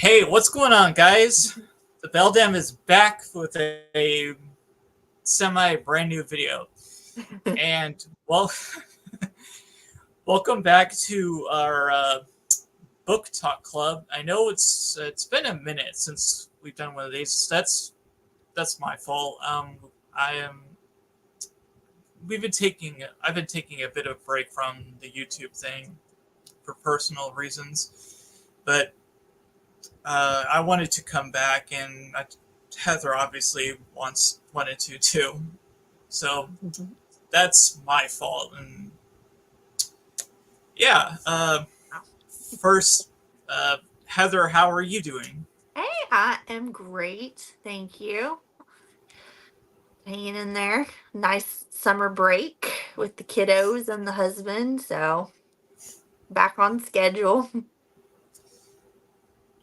Hey, what's going on, guys? The Beldam is back with a semi brand new video. And, well, welcome back to our book talk club. I know it's been a minute since we've done one of these. That's my fault. I am. I've been taking a bit of a break from the YouTube thing for personal reasons, but I wanted to come back, and Heather obviously wanted to too. So that's my fault. And yeah, first, Heather, how are you doing? Hey, I am great. Thank you. Hanging in there. Nice summer break with the kiddos and the husband. So back on schedule.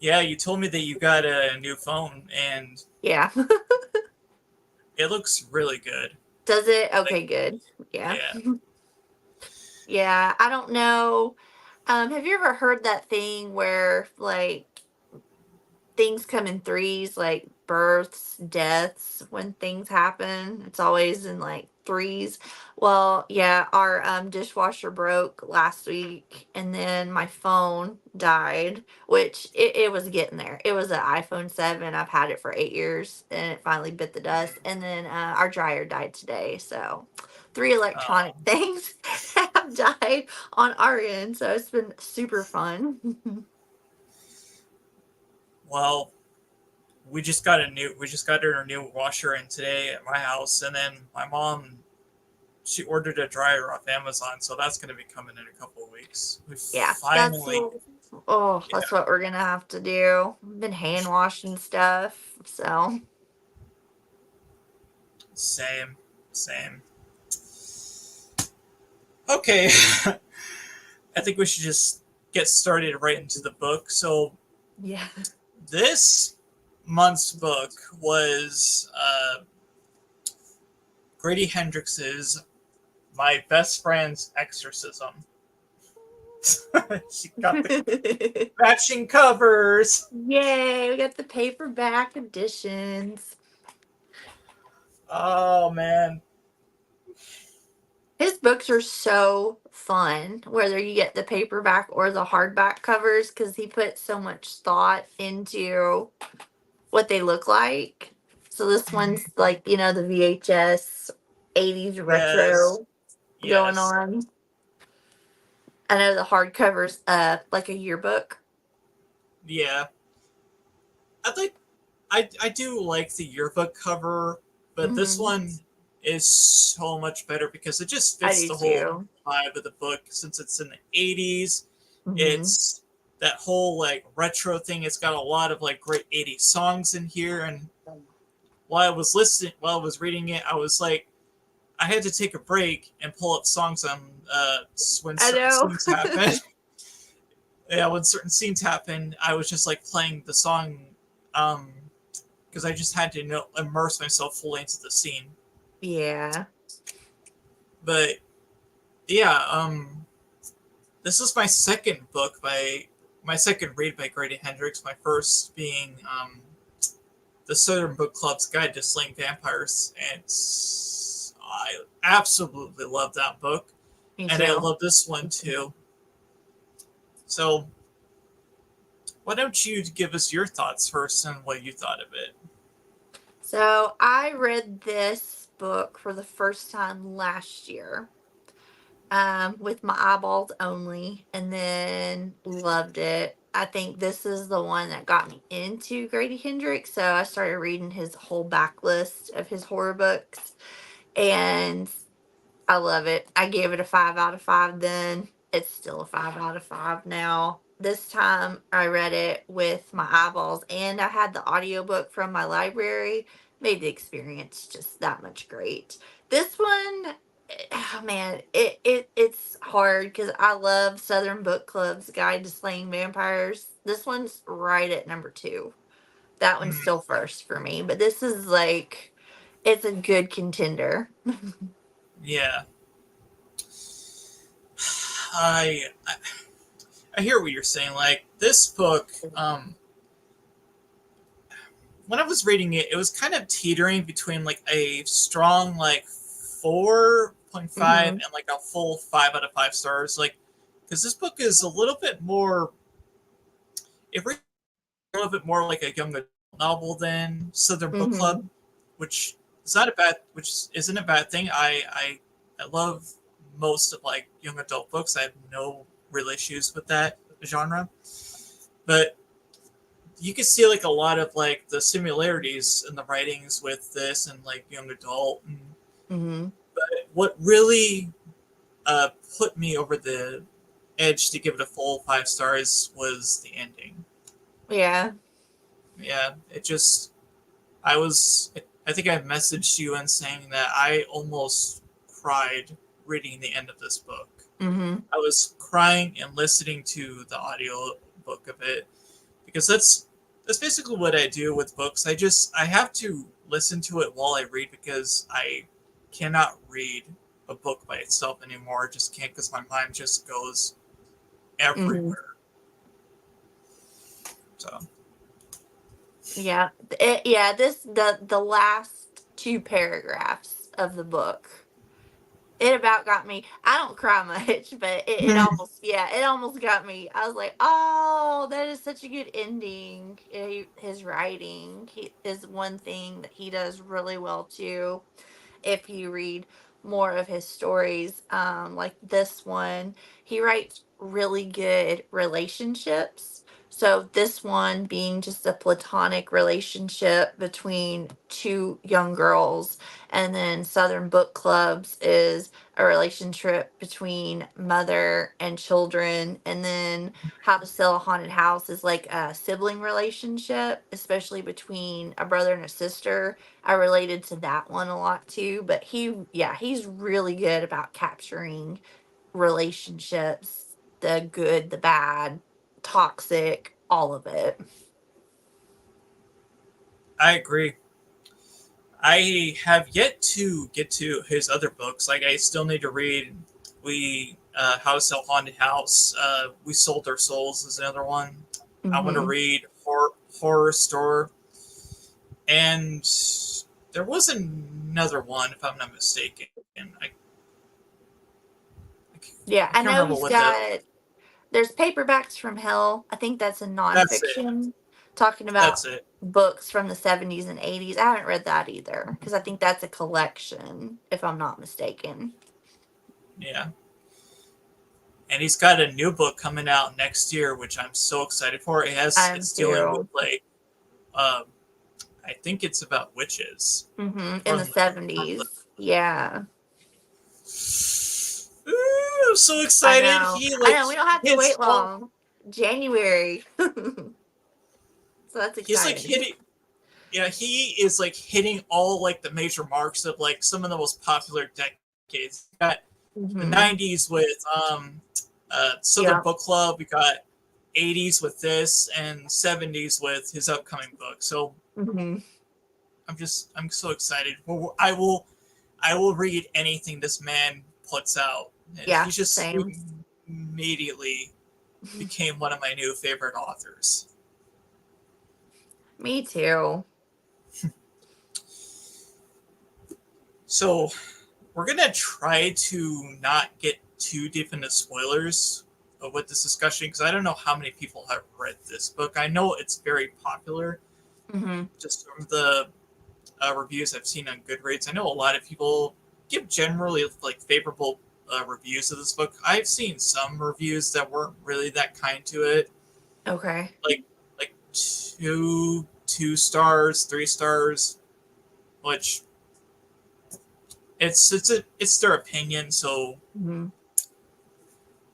Yeah, you told me that you got a new phone, and Yeah. it looks really good. Does it? Like, Okay, good. Yeah. yeah, Yeah. I don't know. Have you ever heard that thing where things come in threes, like births, deaths, when things happen? It's always in like threes. Well, yeah, our dishwasher broke last week, and then my phone died, which it was getting there. It was an iPhone 7. I've had it for 8 years, and it finally bit the dust. And then our dryer died today. So, three electronic um, things have died on our end. So, it's been super fun. well, we just got her a new washer in today at my house, and then my mom, she ordered a dryer off Amazon, so that's going to be coming in a couple of weeks. We Yeah, finally, that's yeah, what we're gonna have to do. Been hand washing stuff, so same, same. Okay, I think we should just get started right into the book. So yeah. this month's book was Grady Hendrix's "My Best Friend's Exorcism." She got the matching covers. Yay, we got the paperback editions. Oh man, His books are so fun, whether you get the paperback or the hardback covers, because he puts so much thought into what they look like. So this one's like, the VHS 80s yes, retro going yes, on. I know the hardcover's like a yearbook. yeah. I think I do like the yearbook cover, but this Hmm. one is so much better because it just I fits do the whole too. vibe of the book. Since it's in the '80s, Hmm. it's that whole like retro thing. It's got a lot of like great '80s songs in here. And while I was reading it, I was like, I had to take a break and pull up songs on when I certain know. scenes happen. Yeah, when certain scenes happen, I was just like playing the song um because I just had to immerse myself fully into the scene. Yeah. But yeah, this is my second read by Grady Hendrix. My first being the Southern Book Club's Guide to Slaying Vampires, and I absolutely love that book, Me and I too. love this one too. So why don't you give us your thoughts first and what you thought of it? So I read this book for the first time last year, with my eyeballs only, and then loved it. I think this is the one that got me into Grady Hendrix. So I started reading his whole backlist of his horror books, and I love it. I gave it a 5 out of 5 then. It's still a 5 out of 5 now. This time I read it with my eyeballs, and I had the audiobook from my library. Made the experience just that much great. This one, oh man, it's hard because I love Southern Book Club's Guide to Slaying Vampires. This one's right at number 2. That one's Mm, still first for me, but this is like, it's a good contender. yeah, I I hear what you're saying. Like this book, when I was reading it, it was kind of teetering between like a strong like 4.5 Mm-hmm. and like a full 5 out of 5 stars. Like, because this book is a little bit more, it reads a little bit more like a young adult novel than Southern Book Club, Mm-hmm. which is not a bad, which isn't a bad thing. I love most of like young adult books. I have no real issues with that genre, but you can see like a lot of like the similarities in the writings with this and like young adult. And Mm-hmm. what really uh, put me over the edge to give it a full 5 stars was the ending. Yeah. Yeah, it just I was I think I messaged you and saying that I almost cried reading the end of this book. Mm-hmm. I was crying and listening to the audio book of it because that's basically what I do with books. I have to listen to it while I read because I cannot read a book by itself anymore. I just can't because my mind just goes Mm-hmm. everywhere. So Yeah. Yeah. The last two paragraphs of the book, it about got me. I don't cry much, but it almost, yeah, it almost got me. I was like, oh, that is such a good ending. His writing is one thing that he does really well too. If you read more of his stories, like this one, he writes really good relationships. So this one being just a platonic relationship between two young girls, and then Southern Book Clubs is a relationship between mother and children, and then How to Sell a Haunted House is like a sibling relationship, especially between a brother and a sister. I related to that one a lot too, but yeah, he's really good about capturing relationships, the good, the bad, toxic, all of it. I agree. I have yet to get to his other books. Like I still need to read. We How to Sell Haunted House. We Sold Our Souls is another one. I want to Mhm. read Horror Store, and there was another one if I'm not mistaken. Yeah, I I can't know remember he's what the. got there's Paperbacks from Hell. I think that's a That's it. nonfiction talking That's about it. books from the 70s and 80s. I haven't read that either because I think that's a collection, if I'm not mistaken. Yeah. And he's got a new book coming out next year, which I'm so excited for. I'm It's dealing with too. like um, I think it's about witches In the from the 70s. Yeah. Ooh, I'm so I excited. know. I know. We don't have to Hits wait all long. January. So that's he's like exciting. hitting yeah, he is like hitting all like the major marks of like some of the most popular decades. We got the Hmm. 90s with Southern Yeah. Book Club, we got 80s with this and 70s with his upcoming book. So Hmm. I'm so excited. I will read anything this man puts out. And Yeah. Same. he immediately became one of my new favorite authors. Me too. So we're gonna try to not get too deep into spoilers with this discussion because I don't know how many people have read this book. I know it's very popular Hmm. just from the reviews I've seen on Goodreads. I know a lot of people give generally like favorable reviews of this book. I've seen some reviews that weren't really that kind to it, Okay. like like two stars, 3 stars, which it's their opinion. So Hmm.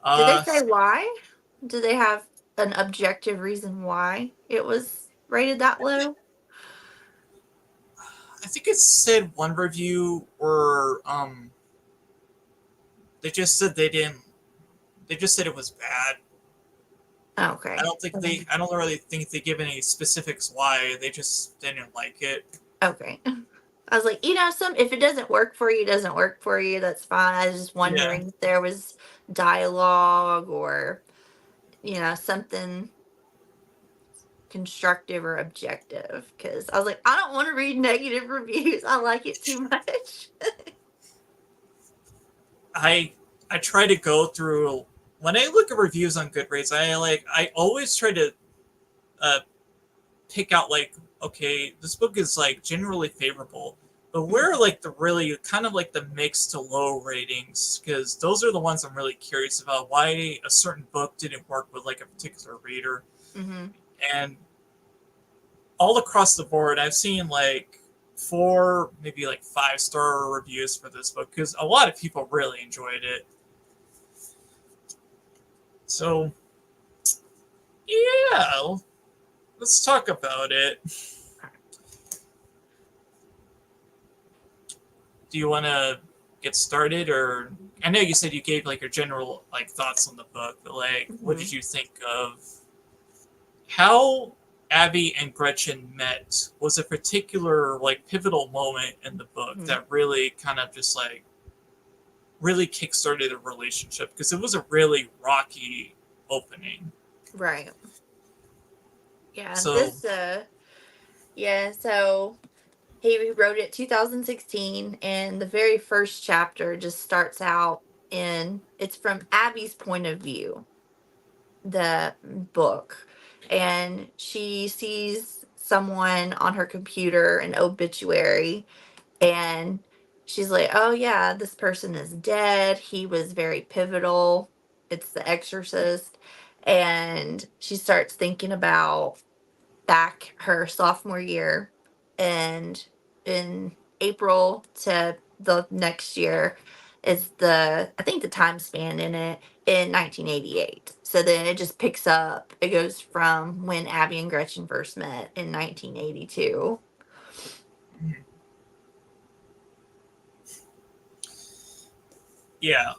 Did they uh, say why? Do they have an objective reason why it was rated that low? I think it said one review where they just said they didn't. They just said it was bad. Okay. I don't really think they give any specifics why. They just didn't like it. Okay. I was like, some if it doesn't work for you, it doesn't work for you. That's fine. I was just Yeah. wondering if there was dialogue or something. constructive or objective, because I was like, I don't want to read negative reviews. I like it too much. I try to go through when I look at reviews on Goodreads. I always try to uh, pick out like, okay, this book is like generally favorable, but where are like the really kind of like the mixed to low ratings, because those are the ones I'm really curious about. Why a certain book didn't work with like a particular reader, Mm-hmm. and all across the board, I've seen like four, maybe like 5-star reviews for this book because a lot of people really enjoyed it. So yeah, let's talk about it. Do you want to get started, or I know you said you gave like your general like thoughts on the book, but like, what Mm-hmm. did you think of how Abby and Gretchen met? Was a particular like pivotal moment in the book Mm-hmm. that really kind of just like really kickstarted a relationship because it was a really rocky opening. Right. Yeah. So, Yeah. So he wrote it 2016, and the very first chapter just starts out it's from Abby's point of view, the book, and she sees someone on her computer, an obituary, and she's like, oh yeah, this person is dead, he was very pivotal, it's the Exorcist. And she starts thinking about back her sophomore year, and in April to the next year is I think the time span in it, in 1988. So then it just picks up. It goes from when Abby and Gretchen first met in 1982. yeah.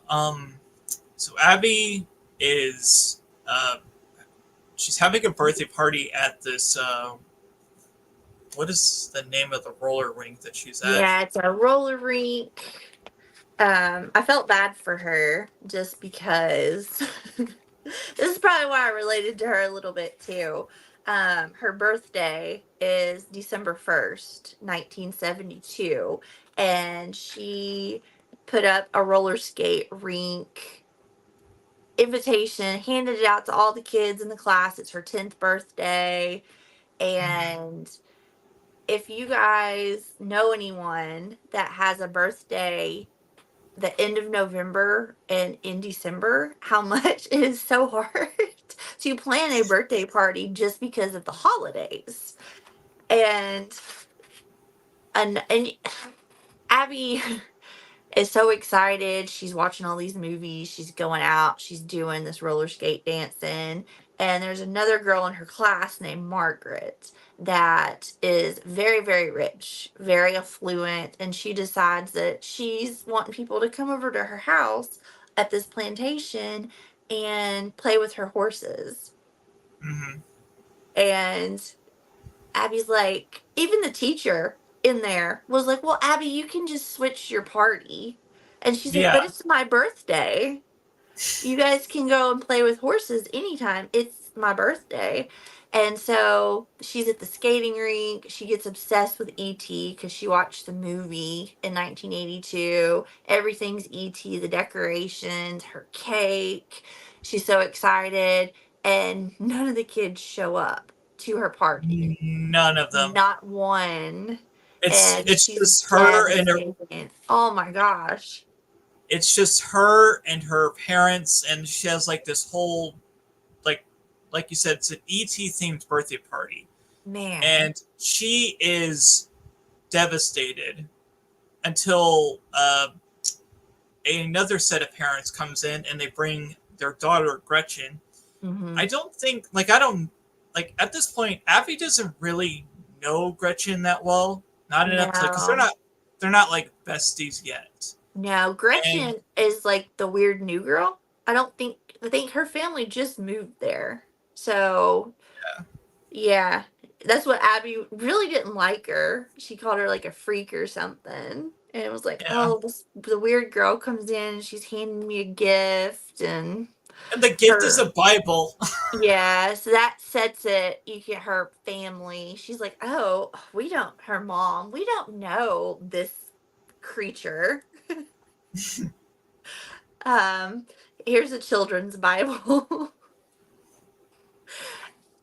So Abby is she's having a birthday party at this what is the name of the roller rink that she's at? Yeah, it's a roller rink. I felt bad for her just because this is probably why I related to her a little bit too. Her birthday is December 1st, 1972, and she put up a roller skate rink invitation, handed it out to all the kids in the class. It's her 10th birthday, Mm-hmm. and if you guys know anyone that has a birthday the end of November and in December, how much it is so hard to plan a birthday party just because of the holidays. And and Abby is so excited. She's watching all these movies. She's going out. She's doing this roller skate dancing. And there's another girl in her class named Margaret that is very, very rich, very affluent. And she decides that she's wanting people to come over to her house at this plantation and play with her horses. Mm-hmm. And Abby's like, even the teacher in there was like, well, Abby, you can just switch your party. And she's like, Yeah. but it's my birthday. You guys can go and play with horses anytime. It's my birthday. And so she's at the skating rink. She gets obsessed with E.T. because she watched the movie in 1982. Everything's E.T., the decorations, her cake. She's so excited. And none of the kids show up to her party. None of them. Not one. It's And it's she's just her and her. devastated. Oh my gosh. It's just her and her parents, and she has like this whole like you said, it's an ET themed birthday party, Man. and she is devastated until another set of parents comes in and they bring their daughter Gretchen. Mm-hmm. I don't think like I don't like at this point Abby doesn't really know Gretchen that well, not enough to because No. they're not like besties yet. No. And Gretchen is like the weird new girl. I think her family just moved there. So, yeah. That's what Abby really didn't like her. She called her like a freak or something. And it was like, yeah, oh, the weird girl comes in and she's handing me a gift. And And the gift is a Her Bible. Yeah, so that sets it. You get her family. She's like, oh, we don't, her mom, we don't know this creature. Um, Here's a children's Bible.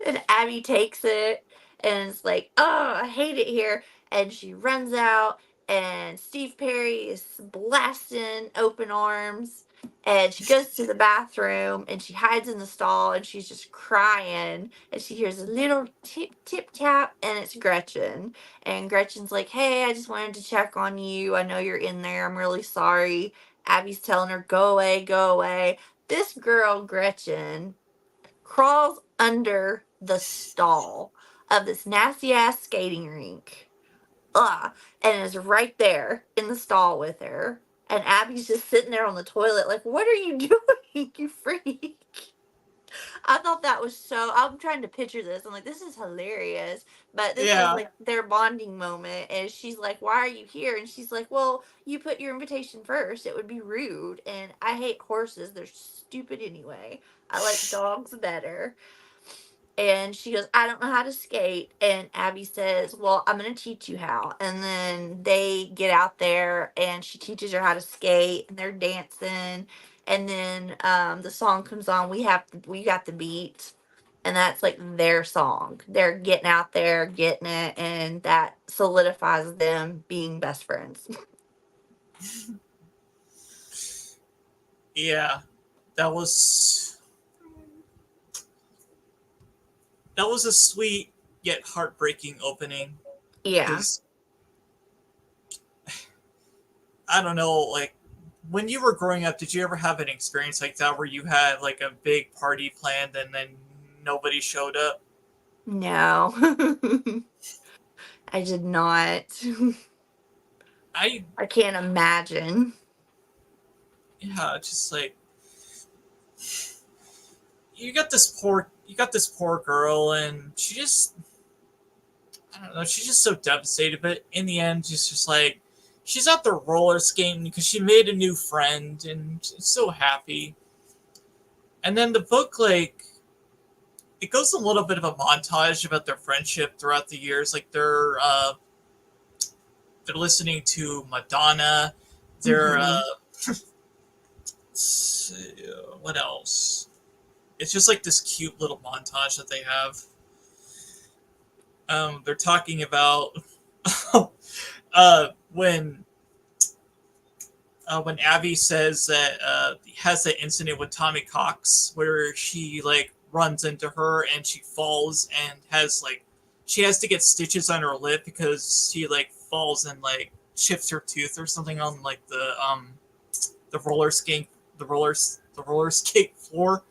And Abby takes it and it's like, oh, I hate it here. And she runs out, and Steve Perry is blasting open arms. And she goes to the bathroom and she hides in the stall and she's just crying. And she hears a little tip, tip, tap, and it's Gretchen. And Gretchen's like, hey, I just wanted to check on you. I know you're in there. I'm really sorry. Abby's telling her, go away, go away. This girl, Gretchen, crawls under the stall of this nasty ass skating rink. Ugh. And is right there in the stall with her. And Abby's just sitting there on the toilet, like, what are you doing, you freak? I thought that was so. I'm trying to picture this. I'm like, this is hilarious. But this is Yeah. like their bonding moment. And she's like, why are you here? And she's like, well, you put your invitation first. It would be rude. And I hate horses. They're stupid anyway. I like dogs better. And she goes, I don't know how to skate. And Abby says, well, I'm going to teach you how. And then they get out there and she teaches her how to skate and they're dancing. And then the song comes on. We got the beat. And that's like their song. They're getting out there, getting it. And that solidifies them being best friends. Yeah. That was that was a sweet yet heartbreaking opening. Yeah. Because I don't know, like when you were growing up, did you ever have an experience like that where you had like a big party planned and then nobody showed up? No, I did not. I I can't imagine. Yeah, just like you got this poor girl and she just I don't know, she's just so devastated, but in the end she's just like she's out there roller skating because she made a new friend and she's so happy. And then the book like it goes a little bit of a montage about their friendship throughout the years. Like they're listening to Madonna. They're Hmm. what else? It's just like this cute little montage that they have. They're talking about uh, when when Abby says that has that incident with Tommy Cox where she like runs into her and she falls and has like she has to get stitches on her lip because she like falls and like chips her tooth or something on like the roller skate the roller skate floor.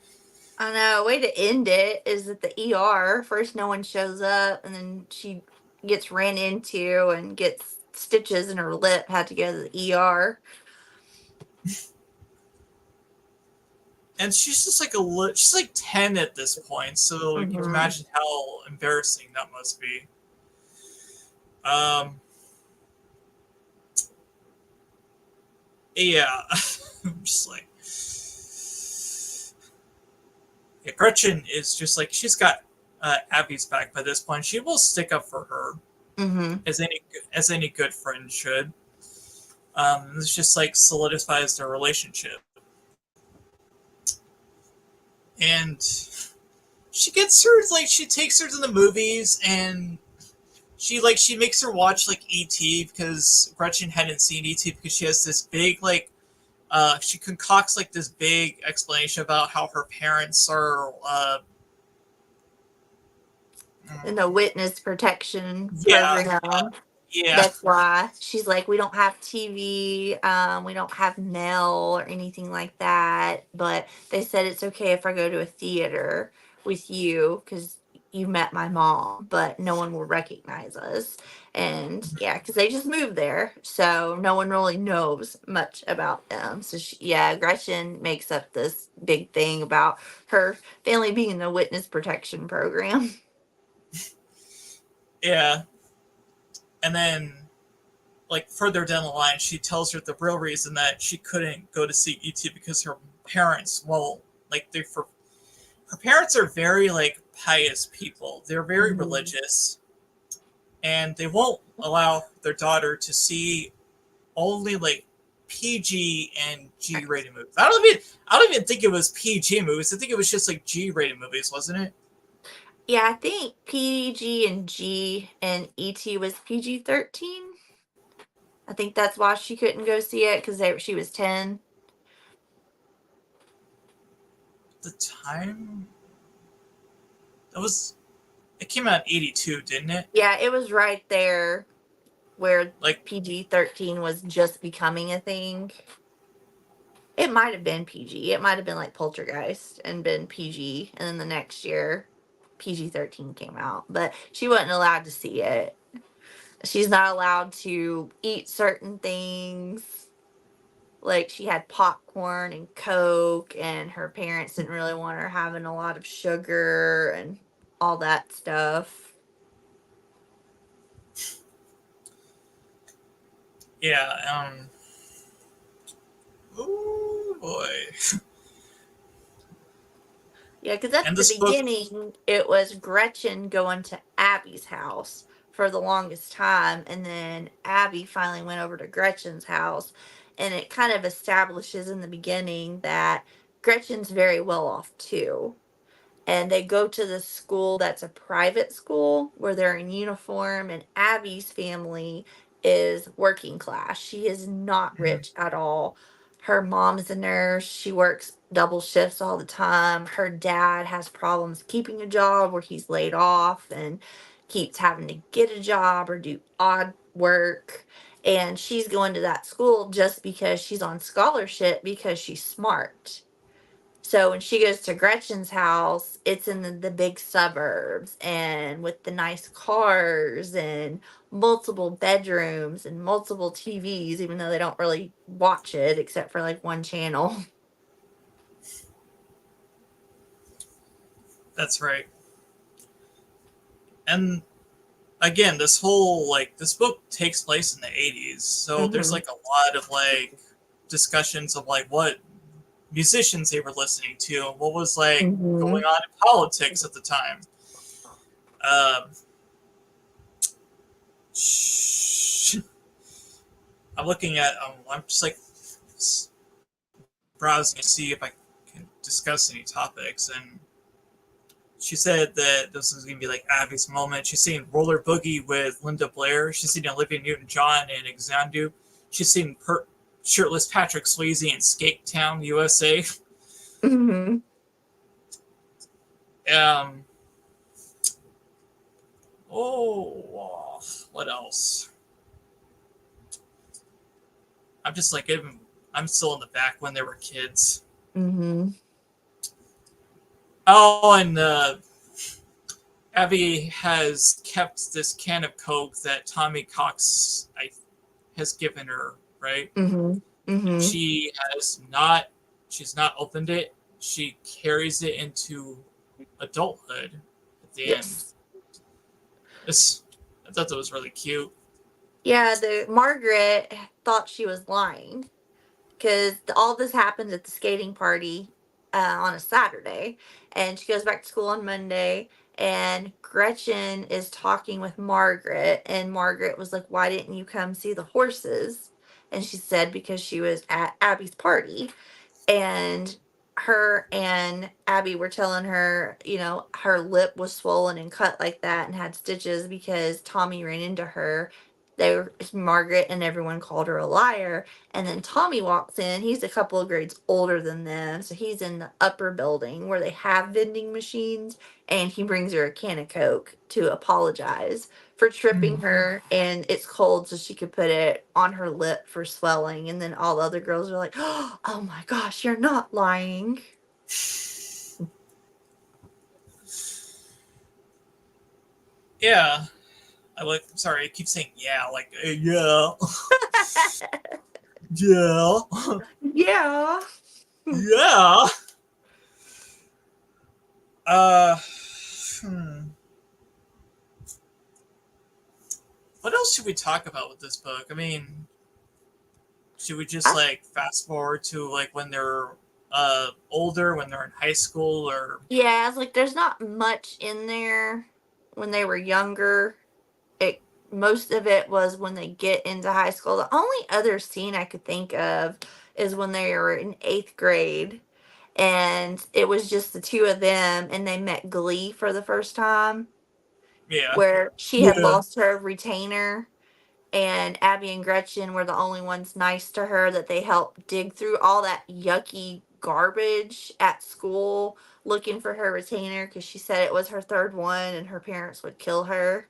I know. Way to end it is at the ER. First, no one shows up, and then she gets ran into and gets stitches in her lip. Had to go to the ER. And she's just like she's like 10 at this point, so you can Hmm. imagine how embarrassing that must be. Um, yeah, I'm just like yeah, Gretchen is just like she's got Abby's back by this point. She will stick up for her Hmm. as any good friend should. It's just like solidifies their relationship, and she gets her like she takes her to the movies and she makes her watch like ET because Gretchen hadn't seen ET because she has this big like she concocts like this big explanation about how her parents are In the witness protection yeah program. yeah That's why she's like, we don't have TV, we don't have mail or anything like that. But they said it's okay if I go to a theater with you because you met my mom, but no one will recognize us. And yeah, because they just moved there, so no one really knows much about them. So yeah, Gretchen makes up this big thing about her family being in the witness protection program. yeah. And then like further down the line, she tells her the real reason that she couldn't go to see ET because her parents won't like her parents are very like pious people. They're very Mhm. religious, and they won't allow their daughter to see only like PG and G rated movies. I don't even think it was PG movies. I think it was just like G rated movies, wasn't it? Yeah, I think PG and G and ET was PG-13. I think that's why she couldn't go see it because she was 10. The time that was it came out in '82, didn't it? Yeah, it was right there where Like PG-13 was just becoming a thing. It might have been PG. It might have been like Poltergeist and been PG, and then the next year PG-13 came out. But she wasn't allowed to see it. She's not allowed to eat certain things. Like she had popcorn and Coke, and her parents didn't really want her having a lot of sugar and all that stuff. yeah, oh boy. Yeah, because at And the this book, beginning, it was Gretchen going to Abby's house for the longest time, and then Abby finally went over to Gretchen's house, and it kind of establishes in the beginning that Gretchen's very well off too, and they go to the school that's a private school where they're in uniform, and Abby's family is working class. She is not rich at all. Her mom's a nurse. She works double shifts all the time. Her dad has problems keeping a job where he's laid off and keeps having to get a job or do odd work. And she's going to that school just because she's on scholarship because she's smart. So when she goes to Gretchen's house, it's in the big suburbs and with the nice cars and multiple bedrooms and multiple TVs, even though they don't really watch it except for like one channel. that's right. And again, this book takes place in the '80s, so there's Mm-hmm. like a lot of like discussions of like what musicians they were listening to and what was like Mm-hmm. going on in politics at the time. Um, I'm looking at I'm just like browsing to see if I can discuss any topics, and she said that this is going to be like Abby's moment. She's seen Roller Boogie with Linda Blair. She's seen Olivia Newton-John in Xanadu. She's seen shirtless Patrick Swayze in Skate Town, USA. Mm-hmm. Um, oh, what else? I'm just like, I'm still in the back when they were kids. Mm-hmm. Oh, and Abby has kept this can of Coke that Tommy Cox has given her, right? Mm-hmm. Mm-hmm. She has not. She's not opened it. She carries it into adulthood at the end. Yes. This, I thought that was really cute. Yeah, the Margaret thought she was lying because all this happened at the skating party on a Saturday, and she goes back to school on Monday. And Gretchen is talking with Margaret, and Margaret was like, "Why didn't you come see the horses?" And she said because she was at Abby's party, and her and Abby were telling her, her lip was swollen and cut like that and had stitches because Tommy ran into her. Margaret and everyone called her a liar. And then Tommy walks in. He's a couple of grades older than them. So he's in the upper building where they have vending machines. And he brings her a can of Coke to apologize for tripping her, and it's cold so she could put it on her lip for swelling. And then all the other girls are like, "Oh my gosh, you're not lying." Yeah, I like. Sorry, I keep saying yeah, like yeah, yeah, Yeah. yeah. Uh, hmm. What else should we talk about with this book? I mean, should we just I, like fast forward to like when they're older when they're in high school or Yeah, it's like there's not much in there when they were younger. It Most of it was when they get into high school. The only other scene I could think of is when they were in 8th grade and it was just the two of them and they met Glee for the first time, yeah. where she had Yeah. lost her retainer and Abby and Gretchen were the only ones nice to her, that they helped dig through all that yucky garbage at school looking for her retainer because she said it was her third one and her parents would kill her.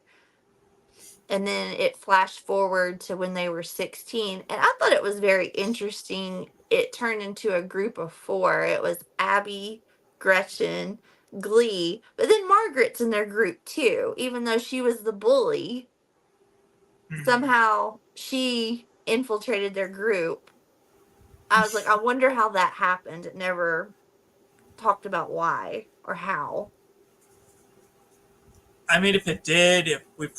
And then it flashed forward to when they were 16. And I thought it was very interesting. It turned into a group of four. It was Abby, Gretchen, Glee, but then Margaret's in their group too, even though she was the bully. Mhm. Somehow she infiltrated their group. I was like, I wonder how that happened. It never talked about why or how. I mean, if it did, if we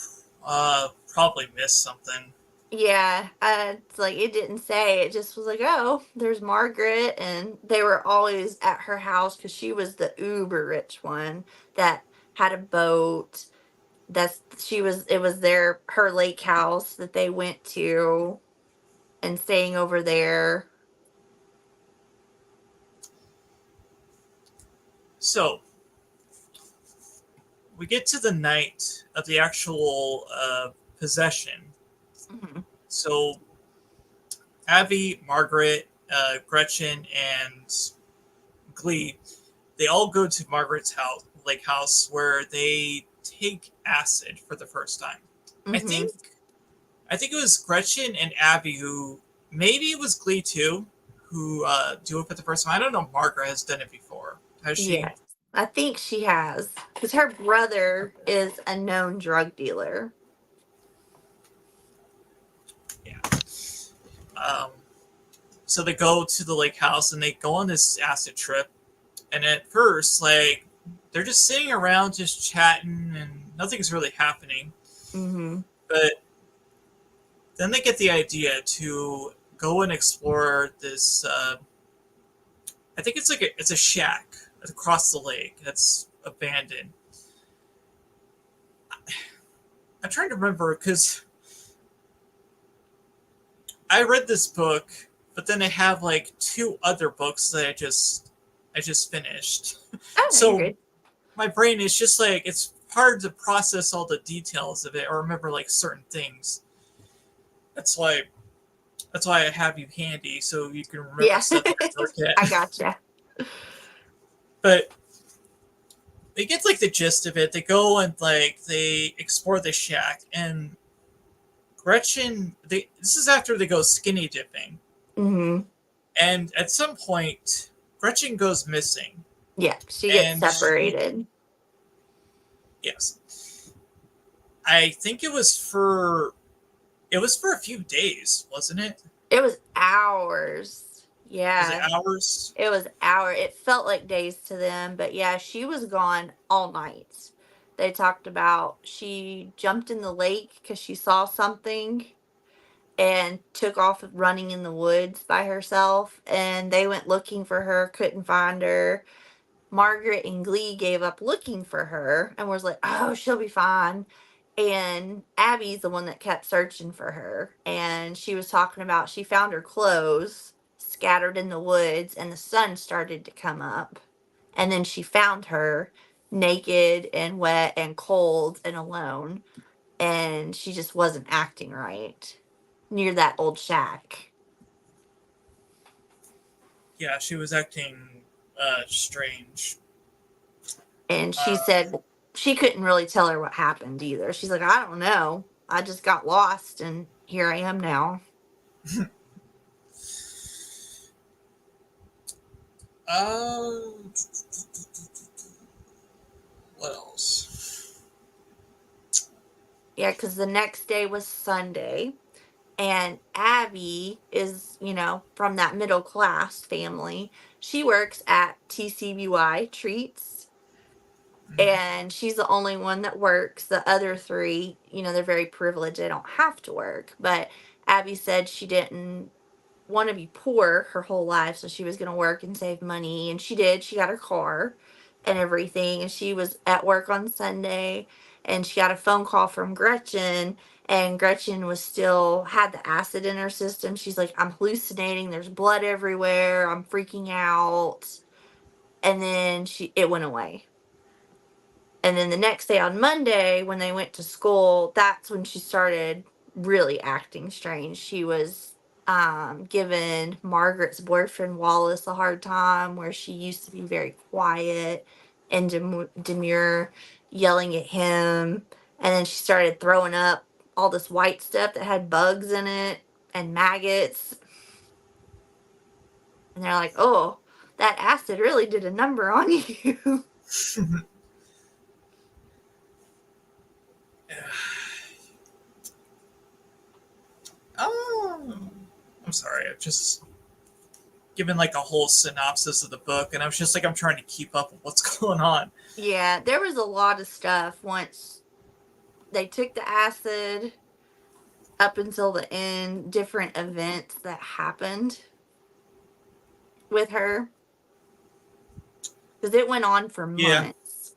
probably missed something. Yeah, it's like it didn't say. It just was like, oh, there's Margaret, and they were always at her house because she was the uber rich one that had a boat. It was her lake house that they went to and staying over there. So we get to the night of the actual possession. Hmm. So Abby, Margaret, Gretchen, and Glee, they all go to Margaret's house, lake house, where they take acid for the first time. I Hmm. think I think it was Gretchen and Abby who, maybe it was Glee too, who do it for the first time. I don't know if Margaret has done it before. Has she? Yes, I think she has because her brother is a known drug dealer. Yeah. Um, so they go to the lake house and they go on this acid trip. And at first, like, they're just sitting around, just chatting, and nothing's really happening. Hmm. But then they get the idea to go and explore this. I think it's like it's a shack across the lake that's abandoned. I'm trying to remember because I read this book, but then I have like two other books that I just finished. Oh no, you're So good. my brain is just like it's hard to process all the details of it or remember like certain things. That's why that's why I have you handy so you can remember Yeah, stuff you forget. I gotcha. But they get like the gist of it. They go and like they explore the shack and Gretchen. This is after they go skinny dipping, Hmm. and at some point Gretchen goes missing, Yeah, she gets and she separated. yes, I think it was for a few days, wasn't it? It was hours. Was it Yeah, hours? it was hour. It felt like days to them, but yeah, she was gone all night. They talked about she jumped in the lake because she saw something and took off running in the woods by herself. And they went looking for her, couldn't find her. Margaret and Glee gave up looking for her and was like, oh, she'll be fine. And Abby's the one that kept searching for her. And she was talking about she found her clothes scattered in the woods and the sun started to come up. And then she found her naked and wet and cold and alone. And she just wasn't acting right near that old shack. Yeah, she was acting strange. And she Uh, said she couldn't really tell her what happened either. She's like, I don't know. I just got lost and here I am now. um, what else? Yeah, because the next day was Sunday. And Abby is, from that middle class family. She works at TCBY Treats. And she's the only one that works. The other three, they're very privileged. They don't have to work. But Abby said she didn't want to be poor her whole life, so she was going to work and save money, and she did. She got her car and everything, and she was at work on Sunday, and she got a phone call from Gretchen, and Gretchen was still had the acid in her system. She's like, I'm hallucinating, there's blood everywhere, I'm freaking out. And then it went away. And then the next day on Monday, when they went to school, that's when she started really acting strange. She was giving Margaret's boyfriend Wallace a hard time, where she used to be very quiet and demure, yelling at him. And then she started throwing up all this white stuff that had bugs in it and maggots. And they're like, oh, that acid really did a number on you. I'm sorry. I've just given like a whole synopsis of the book, and I was just like, I'm trying to keep up with what's going on. Yeah, there was a lot of stuff once they took the acid up until the end, different events that happened with her. Because it went on for Yeah, months.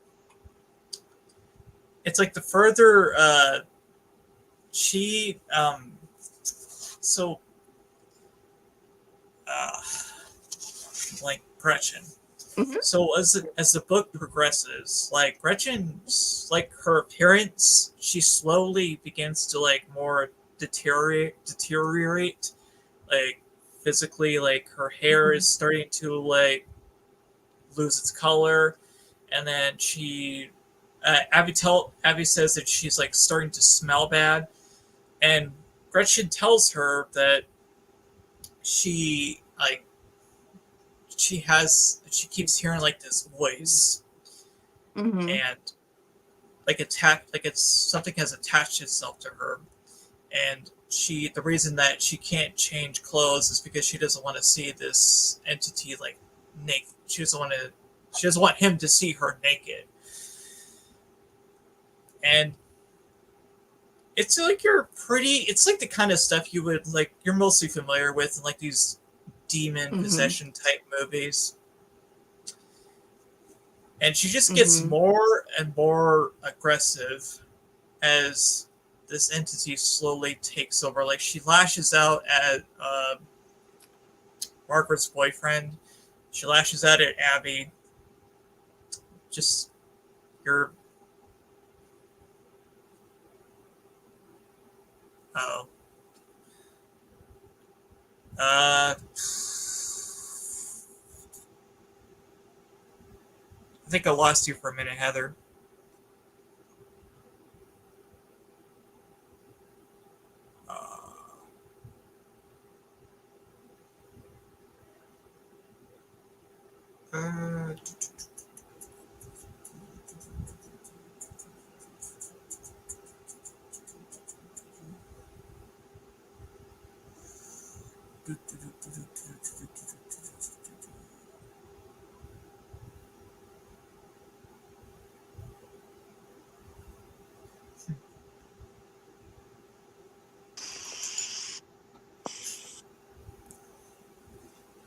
it's like the further she so uh like Gretchen. Mm-hmm. So as the book progresses, like Gretchen's like her appearance, she slowly begins to like more deteriorate, like physically. Like her hair Mm-hmm. is starting to like lose its color, and then Abby says that she's like starting to smell bad, and Gretchen tells her that she like she keeps hearing like this voice, Mm-hmm. and like it's something has attached itself to her, and the reason that she can't change clothes is because she doesn't want to see this entity like naked. She doesn't want him to see her naked. And it's like the kind of stuff you would like you're mostly familiar with in like these demon Mm-hmm. possession type movies. And she just gets Mm-hmm. more and more aggressive as this entity slowly takes over. Like she lashes out at Margaret's boyfriend. She lashes out at Abby. Just you're oh I think I lost you for a minute, Heather. Uh, uh,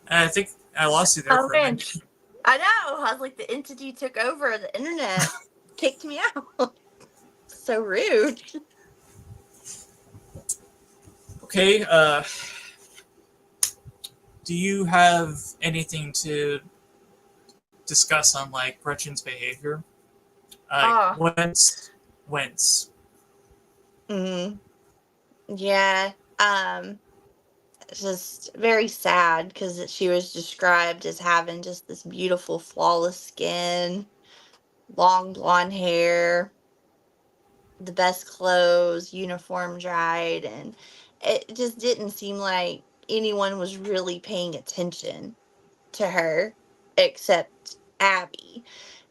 I think I lost you there Oh for a man, minute. I know. I was like, the entity took over the internet, kicked me out. So rude. Okay, do you have anything to discuss on like Gretchen's behavior? Oh. Whence? Mm, yeah. It's just very sad because she was described as having just this beautiful, flawless skin, long blonde hair, the best clothes, uniform dried, and it just didn't seem like anyone was really paying attention to her except Abby.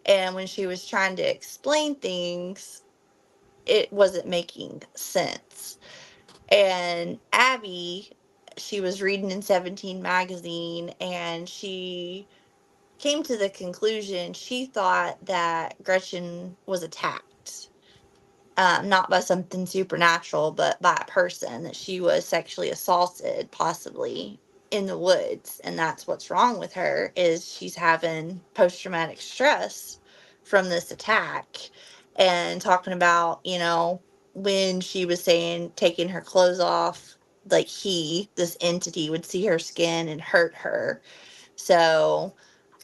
And when she was trying to explain things, it wasn't making sense. And Abby, she was reading in 17 magazine, and she came to the conclusion she thought that Gretchen was attacked, not by something supernatural, but by a person, that she was sexually assaulted, possibly in the woods, and that's what's wrong with her, is she's having post-traumatic stress from this attack. And talking about, when she was saying taking her clothes off, like this entity would see her skin and hurt her. So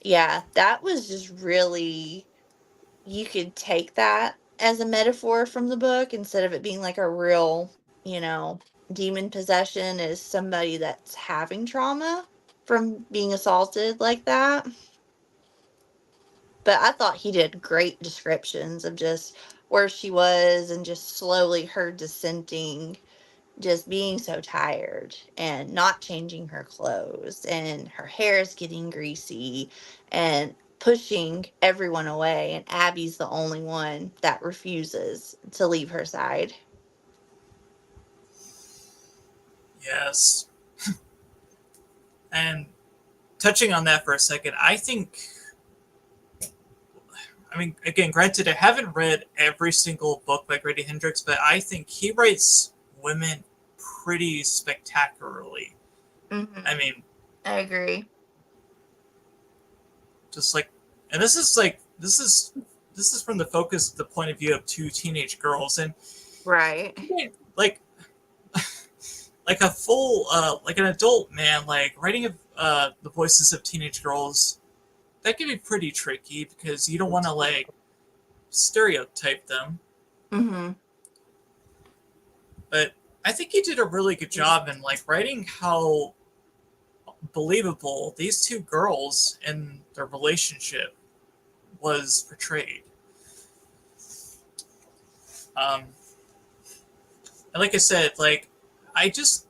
yeah, that was just really, you could take that as a metaphor from the book instead of it being like a real, you know, demon possession, is somebody that's having trauma from being assaulted like that. But I thought he did great descriptions of just where she was and just slowly her dissenting, just being so tired and not changing her clothes, and her hair is getting greasy and pushing everyone away, and Abby's the only one that refuses to leave her side. Yes. And touching on that for a second, I mean, again, granted, I haven't read every single book by Grady Hendrix, but I think he writes women pretty spectacularly. I mean, I agree. just like, and this is from the point of view of two teenage girls, and Right. like like a full like an adult man, like writing the voices of teenage girls, that can be pretty tricky because you don't want to like stereotype them. Mm-hmm. But I think he did a really good job in like writing how believable these two girls and their relationship was portrayed. Um, and like I said, like I just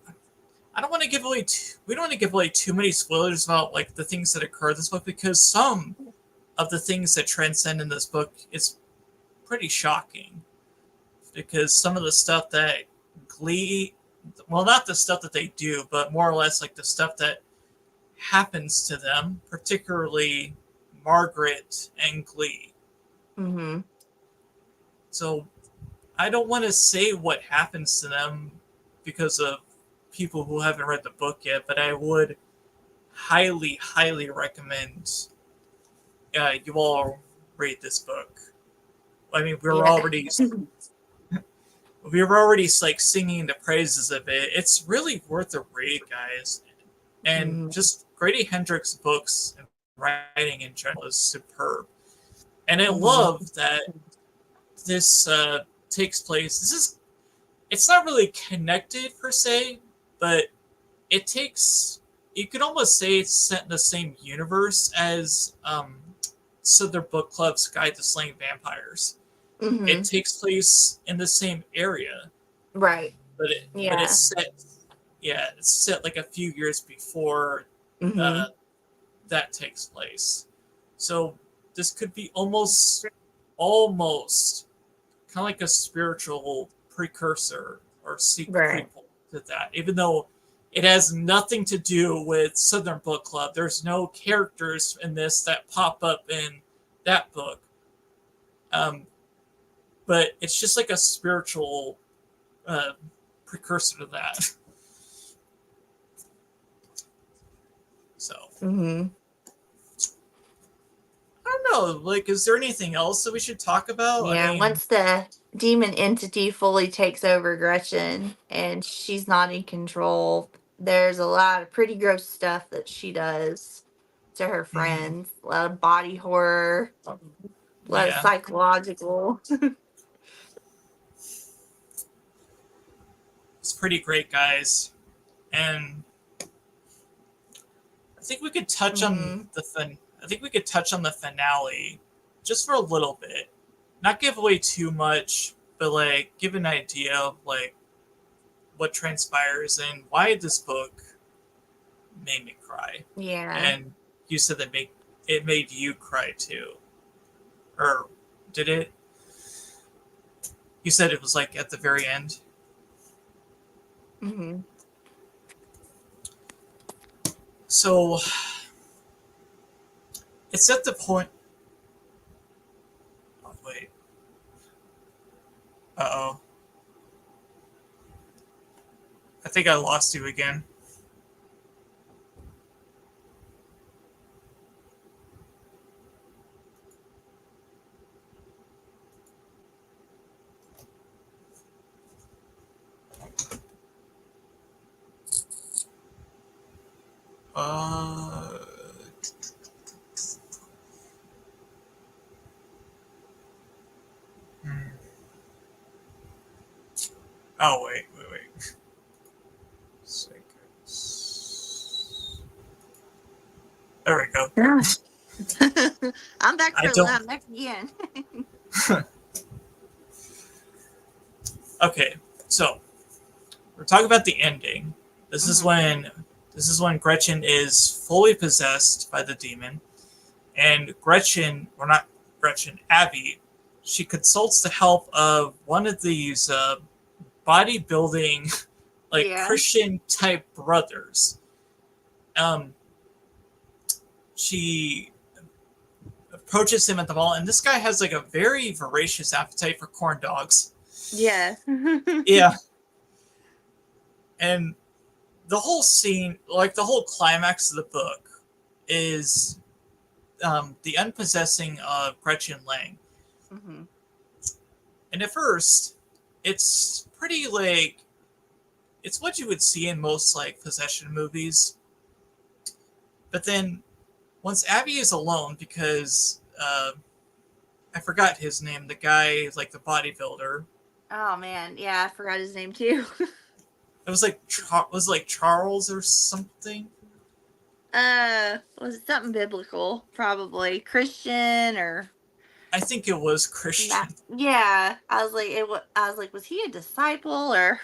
I don't want to give away. We don't want to give away too many spoilers about like the things that occur in this book, because some of the things that transcend in this book is pretty shocking. Because some of the stuff that Glee, well, not the stuff that they do, but more or less like the stuff that happens to them, particularly Margaret and Glee. Mm-hmm. So I don't want to say what happens to them because of people who haven't read the book yet, but I would highly, highly recommend you all read this book. I mean, Yeah. we were already like singing the praises of it. It's really worth a read, guys. And Mm-hmm. just Grady Hendrix books and writing in general is superb. And I Mm-hmm. love that this takes place. It's not really connected per se, but it takes, you could almost say it's set in the same universe as Southern Book Club's Guide to Slaying Vampires. It Mm-hmm. takes place in the same area, Right. but Yeah. it's set like a few years before Mm-hmm. uh, that takes place. So this could be almost kind of like a spiritual precursor or Right. prequel to that, even though it has nothing to do with Southern Book Club. There's no characters in this that pop up in that book. Um, but it's just like a spiritual uh, precursor to that. So Mm-hmm. I don't know. Like, is there anything else that we should talk about? I Yeah, mean, once the demon entity fully takes over Gretchen and she's not in control, there's a lot of pretty gross stuff that she does to her mm, friends. A lot of body horror, a lot of yeah, psychological. it's pretty great, guys. And I think we could touch on Mm-hmm. I think we could touch on the finale just for a little bit. Not give away too much, but like give an idea of like what transpires and why this book made me cry. Yeah. And you said that it made you cry too, or did it? You said it was like at the very end. Mm-hmm. So it's at the point. Oh, wait. Oh. I think I lost you again. Hmm. Oh wait. There we go. Yeah. I'm back I for don't. I'm back again. Okay, so we're talking about the ending. This is Mhm. when this is when Gretchen is fully possessed by the demon, and Gretchen, or not Gretchen, Abby, she consults the help of one of these bodybuilding, like Yeah. Christian type brothers. Um, she approaches him at the mall, and this guy has like a very voracious appetite for corn dogs. Yeah. Yeah, and the whole scene, like the whole climax of the book, is the unpossessing of Gretchen Lang. Mhm. And at first, it's pretty like it's what you would see in most like possession movies. But then once Abby is alone, because I forgot his name, the guy like the bodybuilder. Oh man, yeah, I forgot his name too. It was like Charles or something. Was it something biblical? Probably Christian or I think it was not. Christian. Yeah, I was like, I was like, was he a disciple or?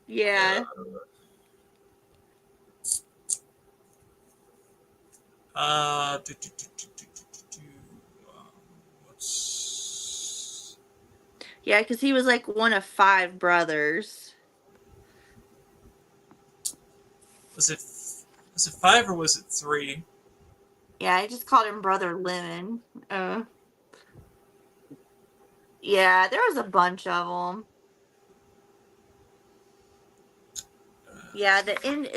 Yeah. Do, do, do, do, do, do, do, um, what's Yeah, because he was like one of five brothers. was it? Was it five or was it three? Yeah, I just called him Brother Lemon. Yeah, there was a bunch of them. Yeah, the end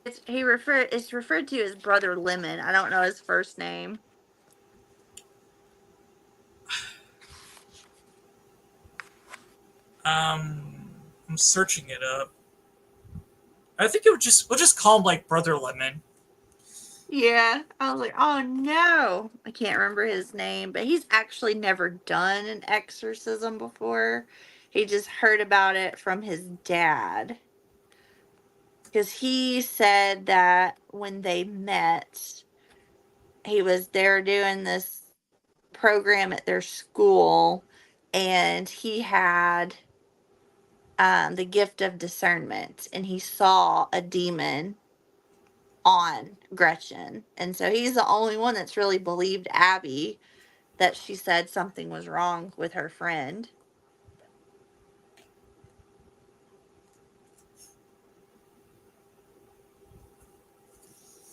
it's referred to as Brother Lemon. I don't know his first name. I'm searching it up. I think it would just we'll just call him like Brother Lemon. Yeah, I was like, oh no, I can't remember his name, but he's actually never done an exorcism before. He just heard about it from his dad because he said that when they met, he was there doing this program at their school, and he had the gift of discernment, and he saw a demon on Gretchen, and so he's the only one that's really believed Abby that she said something was wrong with her friend.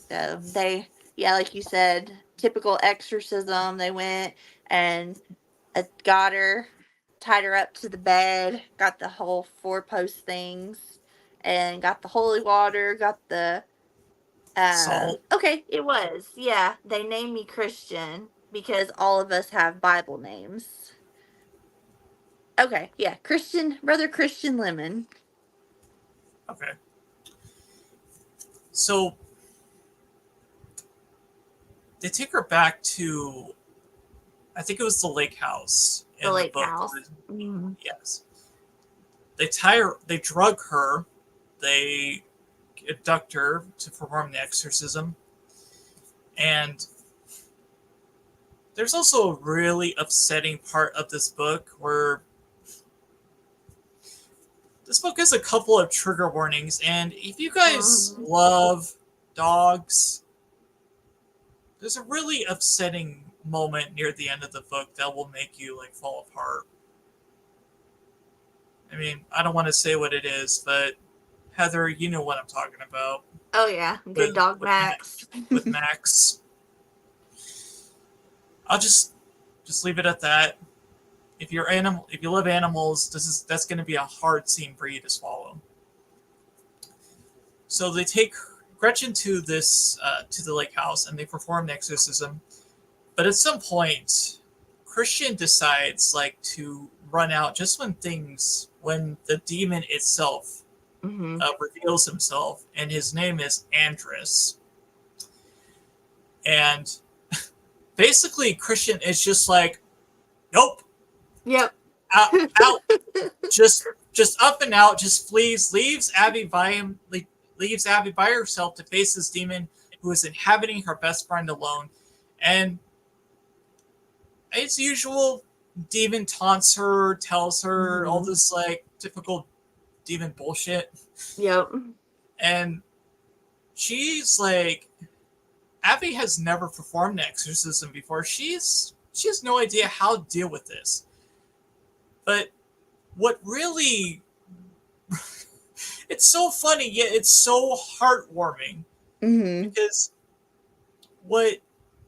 So they, yeah, like you said, typical exorcism. They went and got her, tied her up to the bed, got the whole four post things, and got the holy water, got the Salt. okay, it was. Yeah, they named me Christian because all of us have Bible names. Okay, yeah, Christian, Brother Christian Lemon. Okay. So they take her back to I think it was the lake house The in the lake book. house. Mhm. Yes. They tie her. They drug her. They abduct her to perform the exorcism. And there's also a really upsetting part of this book where this book has a couple of trigger warnings. And if you guys Mhm. love dogs, there's a really upsetting moment near the end of the book that will make you like fall apart. I mean, I don't want to say what it is, but Heather, you know what I'm talking about Oh yeah, good with dog with Max. with Max. I'll just leave it at that. If you love animals, that's going to be a hard scene for you to swallow. So they take Gretchen to this to the lake house and they perform the exorcism. But at some point, Christian decides like to run out just when the demon itself Hmm. reveals himself, and his name is Andrus. And basically, Christian is just like, Nope. Yep. Out. Just up and out. Just flees. Leaves Abby by herself to face this demon who is inhabiting her best friend alone. And as usual, demon taunts her, tells her all Mhm. this like typical demon bullshit, Yep. and she's like, Abby has never performed an exorcism before. She has no idea how to deal with this. But what really it's so funny yet it's so heartwarming Mhm. because what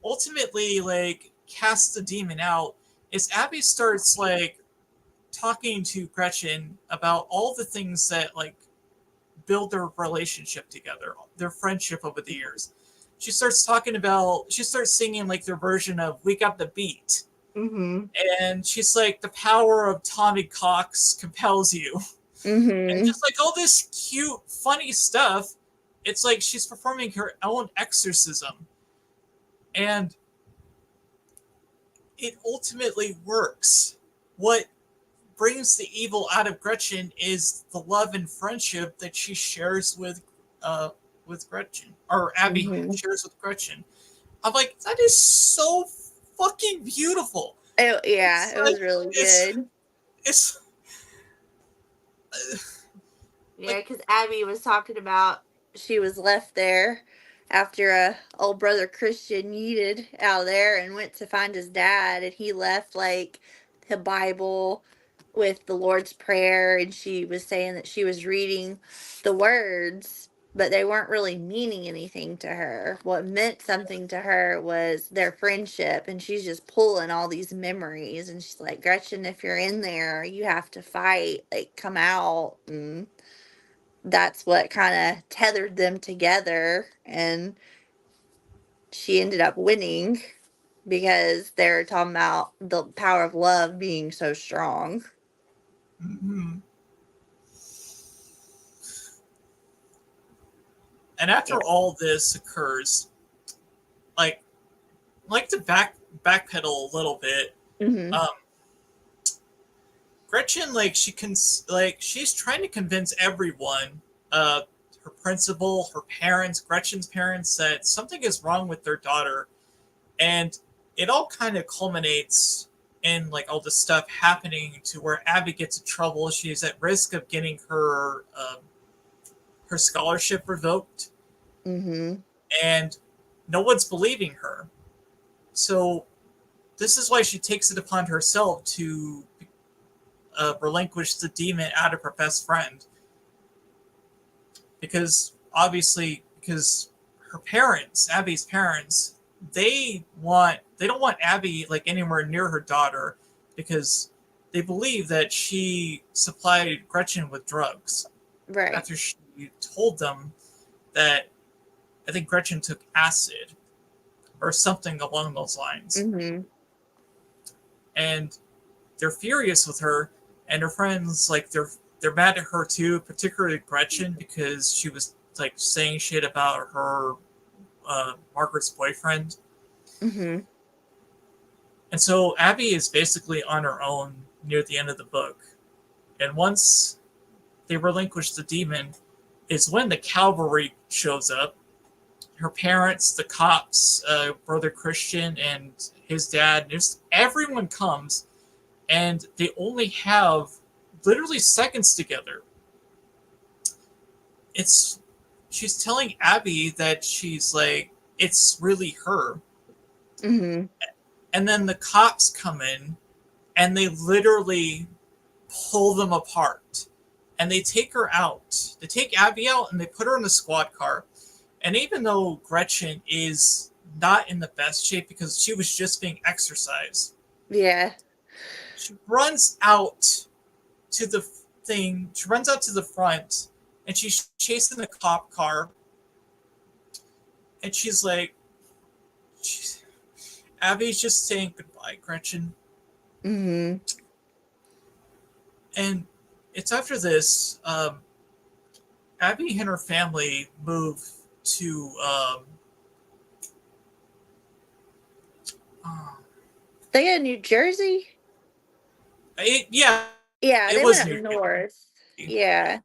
ultimately like casts the demon out is Abby starts like talking to Gretchen about all the things that like build their relationship together, their friendship over the years. She starts singing like their version of We Got the Beat. Mhm. And she's like, the power of Tommy Cox compels you. And Mhm. just like all this cute, funny stuff, it's like she's performing her own exorcism. And it ultimately works. What brings the evil out of Gretchen is the love and friendship that she shares with Gretchen, or Abby Mhm. shares with Gretchen. I'm like, that is so fucking beautiful. Yeah, It's it like was really good. it's uh, Yeah, like because Abby was talking about she was left there after old brother Christian yeeted out of there and went to find his dad, and he left like the Bible with the Lord's Prayer, and she was saying that she was reading the words, but they weren't really meaning anything to her. What meant something to her was their friendship, and she's just pulling all these memories, and she's like, Gretchen, if you're in there, you have to fight, like come out. And that's what kind of tethered them together, and she ended up winning because they're talking about the power of love being so strong. mm-hmm. And after Yeah. all this occurs, like like to backpedal a little bit. Mhm. Um, Gretchen, like she's trying to convince everyone, uh, her principal, her parents, Gretchen's parents, that something is wrong with their daughter, and it all kind of culminates in like all this stuff happening to where Abby gets in trouble. She's at risk of getting her scholarship revoked, Mhm. and no one's believing her. So this is why she takes it upon herself to relinquish the demon out of her best friend, because obviously because her parents, Abby's parents, they don't want Abby like anywhere near her daughter because they believe that she supplied Gretchen with drugs Right. after she told them that I think Gretchen took acid or something along those lines. Mhm. And they're furious with her, and her friends like they're mad at her too, particularly Gretchen because she was like saying shit about her Margaret's boyfriend. Mhm. And so Abby is basically on her own near the end of the book. And once they relinquish the demon, is when the cavalry shows up. Her parents, the cops, brother Christian, and his dad. Just everyone comes, and they only have literally seconds together. It's she's telling Abby that she's like it's really her, Mhm. and then the cops come in and they literally pull them apart, and they take her out. They take Abby out and they put her in the squad car. And even though Gretchen is not in the best shape because she was just being exercised, Yeah. she runs out to the thing. She runs out to the front, and she's chasing the cop car. And she's like, she's, Abby's just saying goodbye, Gretchen. Mhm. And it's after this, Abby and her family move to uh, They in New Jersey? Yeah, Yeah, it they went was up New north. Jersey. Yeah,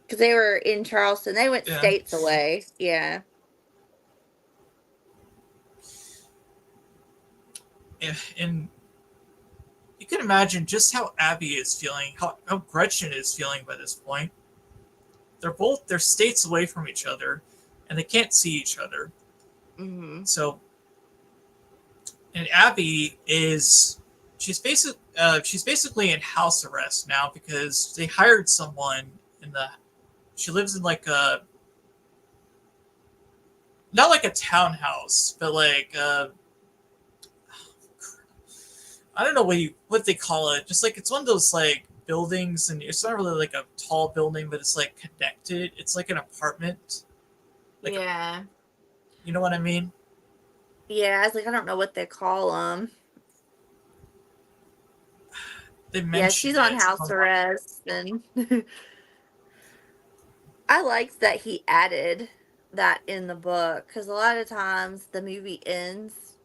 because they were in Charleston. They went Yeah, states away. Yeah. and you can imagine just how Abby is feeling, how Gretchen is feeling by this point. They're states away from each other, and they can't see each other. Hmm. So, and Abby is she's basically in house arrest now because they hired someone in the. She lives in like a not like a townhouse, but like I don't know what they call it. Just like it's one of those like buildings, and it's not really like a tall building, but it's like connected. It's like an apartment, like Yeah. you know what I mean. Yeah. I was like, I don't know what they call them. They Yeah, mention she's on it. house arrest, and I liked that he added that in the book because a lot of times the movie ends,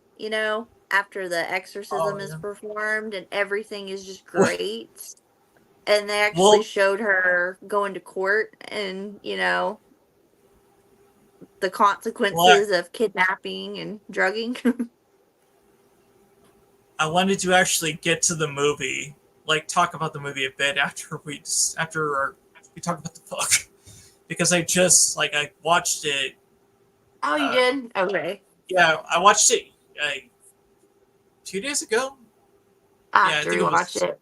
after the exorcism Oh is yeah. performed and everything is just great. And they actually Well, showed her going to court and, the well, consequences of kidnapping and drugging. I wanted to actually get to the movie, like talk about the movie a bit we talk about the book, because I watched it. Oh, you Uh, did? Okay. yeah, I watched it 2 days ago. I Yeah, have I to think it rewatch was. it.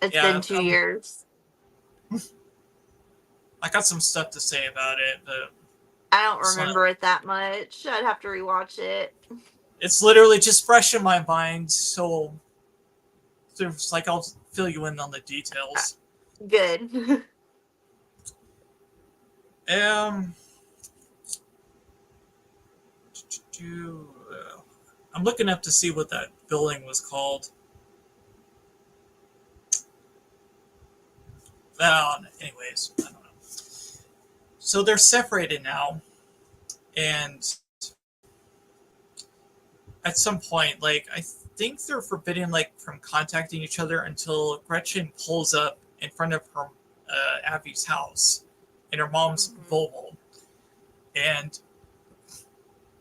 It's been Yeah, 2 years. I got some stuff to say about it, but I don't just wanna, remember it that much. I'd have to rewatch it. it's literally just fresh in my mind. So it's like I'll fill you in on the Uh, details. Good. Um, I'm looking up to see what that building was called. Anyways, I don't know. So they're separated now, and at some point, like I think they're forbidden like from contacting each other until Gretchen pulls up in front of her Abby's house in her mom's Hmm. Volvo, and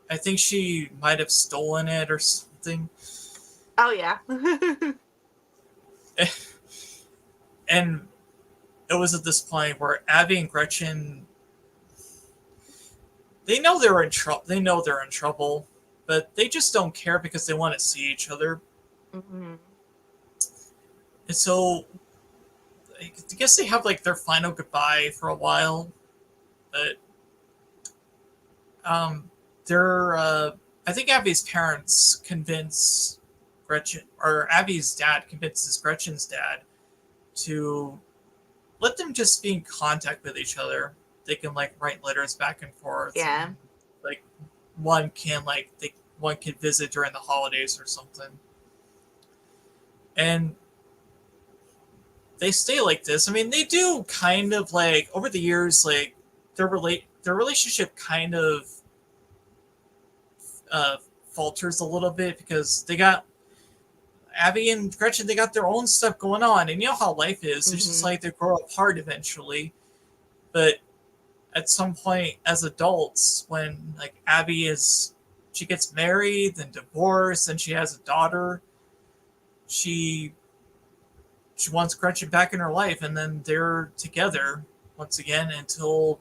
I think she might have stolen it or something. Oh, yeah. And it was at this point where Abby and Gretchen they know they're in trouble. They know they're in trouble, but they just don't care because they want to see each other. Hmm. And so I guess they have like their final goodbye for a while, but um, they're. I think Abby's parents convince Gretchen, or Abby's dad convinces Gretchen's dad to let them just be in contact with each other. They can like write letters back and forth, and Yeah. like one can visit during the holidays or something. And they stay like this. I mean, they do kind of like over the years, like their relationship kind of uh, falters a little bit because they got Abby and Gretchen. They got their own stuff going on, and you know how life is. It's just Hmm. like they grow apart eventually. But at some point, as adults, when like she gets married, then divorced, and she has a daughter, she she wants Gretchen back in her life, and then they're together once again until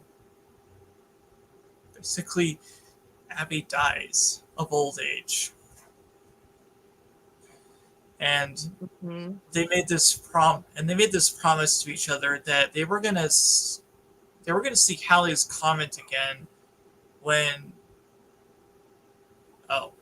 basically Abby dies of old age. And Hmm. they made this promise to each other that they were gonna see Hallie's comment again when oh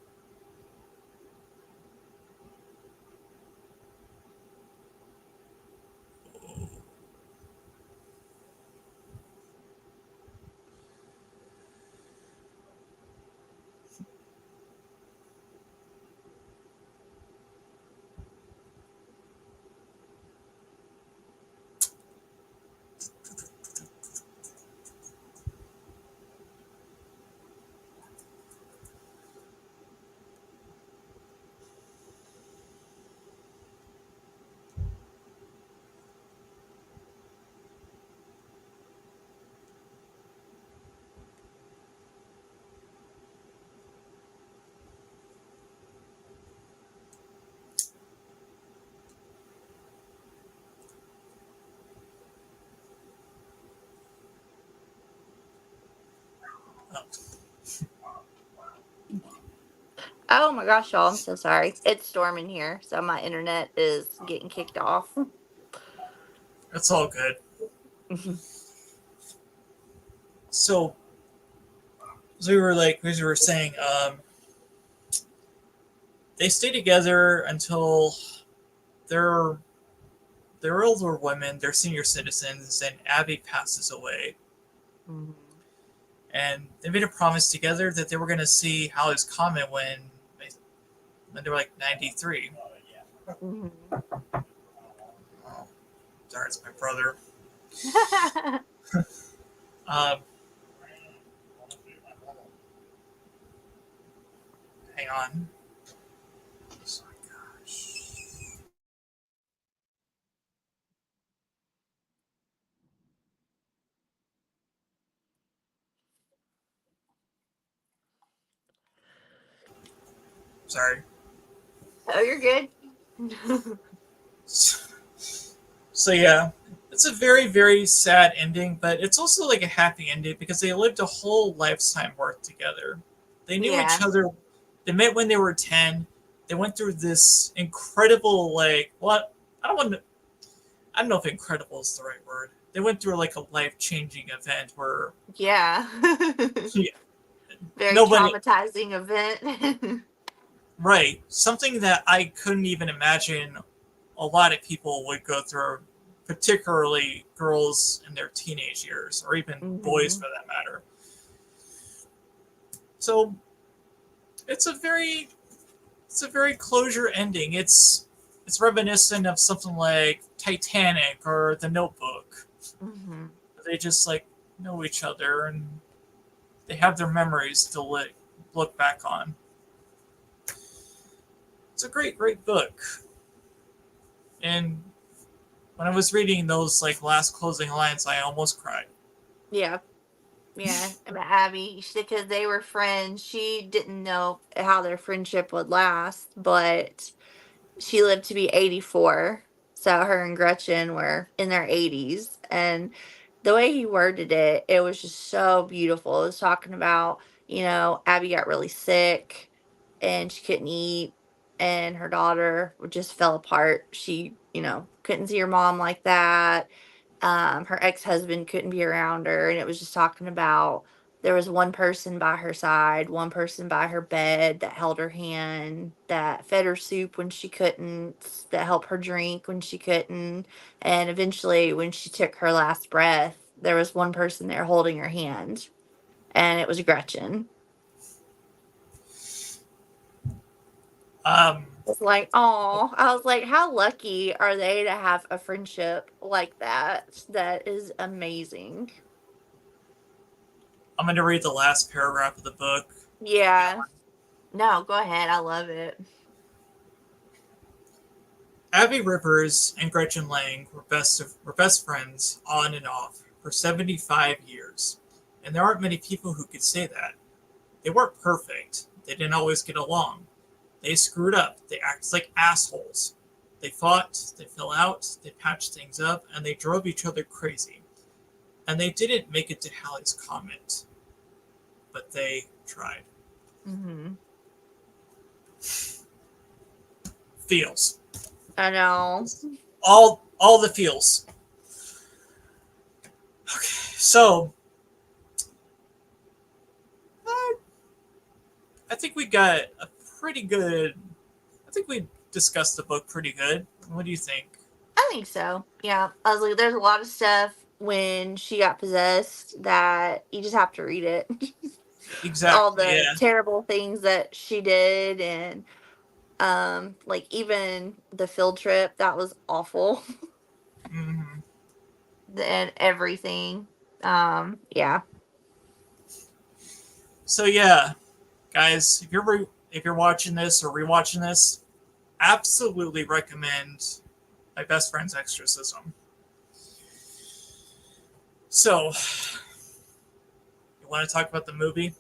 Oh, Oh my gosh, y'all, I'm so sorry. It's storming here, so my internet is getting kicked off. it's all good. So, as we were saying, they stay together until they're they're older women, they're senior citizens, and Abby passes away. Mhm. And they made a promise together that they were going to see Halley's Comet when they were like 93. Mhm. Oh, sorry, it's my brother. Um, hang on. Sorry. Oh, you're good. So yeah, it's a very very sad ending, but it's also like a happy ending because they lived a whole lifetime work together. They knew each Yeah. other. They met when they were 10. They went through this incredible like what I don't want to. I don't know if incredible is the right word. They went through like a life changing event where Yeah. yeah, Very nobody traumatizing event. right something that I couldn't even imagine a lot of people would go through, particularly girls in their teenage years, or even boys Mhm. for that matter. So it's a very it's a very closure ending. It's reminiscent of something like Titanic or The Notebook. Mhm. They just like know each other and they have their memories to look back on. It's a great, great book. And when I was reading those like last closing lines, I almost cried. Yeah. Yeah, and Abby, because they were friends, she didn't know how their friendship would last, but she lived to be 84. So her and Gretchen were in their 80s. And the way he worded it, it was just so beautiful. It was talking about, Abby got really sick and she couldn't eat, and her daughter just fell apart. She, couldn't see her mom like that. Her ex-husband couldn't be around her, and it was just talking about there was one person by her side, one person by her bed that held her hand, that fed her soup when she couldn't, that helped her drink when she couldn't, and eventually when she took her last breath, there was one person there holding her hand, and it was Gretchen. Um, It's like, oh, I was like, how lucky are they to have a friendship like that? That is amazing. I'm going to read the last paragraph of the book. If you don't Yeah. mind. No, go ahead. I love it. Abby Rivers and Gretchen Lang were best friends on and off for 75 years. And there aren't many people who could say that. They weren't perfect. They didn't always get along. They screwed up. They acted like assholes. They fought, they fell out, they patched things up, and they drove each other crazy. And they didn't make it to Halley's Comet, but they tried. Mhm. Feels. I know. All the feels. Okay, so uh, I think we got a pretty good. I think we discussed the book pretty good. What do you think? I think so. Yeah. I was like, there's a lot of stuff when she got possessed that you just have to read it. All Exactly. the Yeah. terrible things that she did, and like even the field trip, that was awful. hmm And everything. Yeah. So yeah, guys, if you're watching this or rewatching this, absolutely recommend My Best Friend's Exorcism. So, you want to talk about the movie?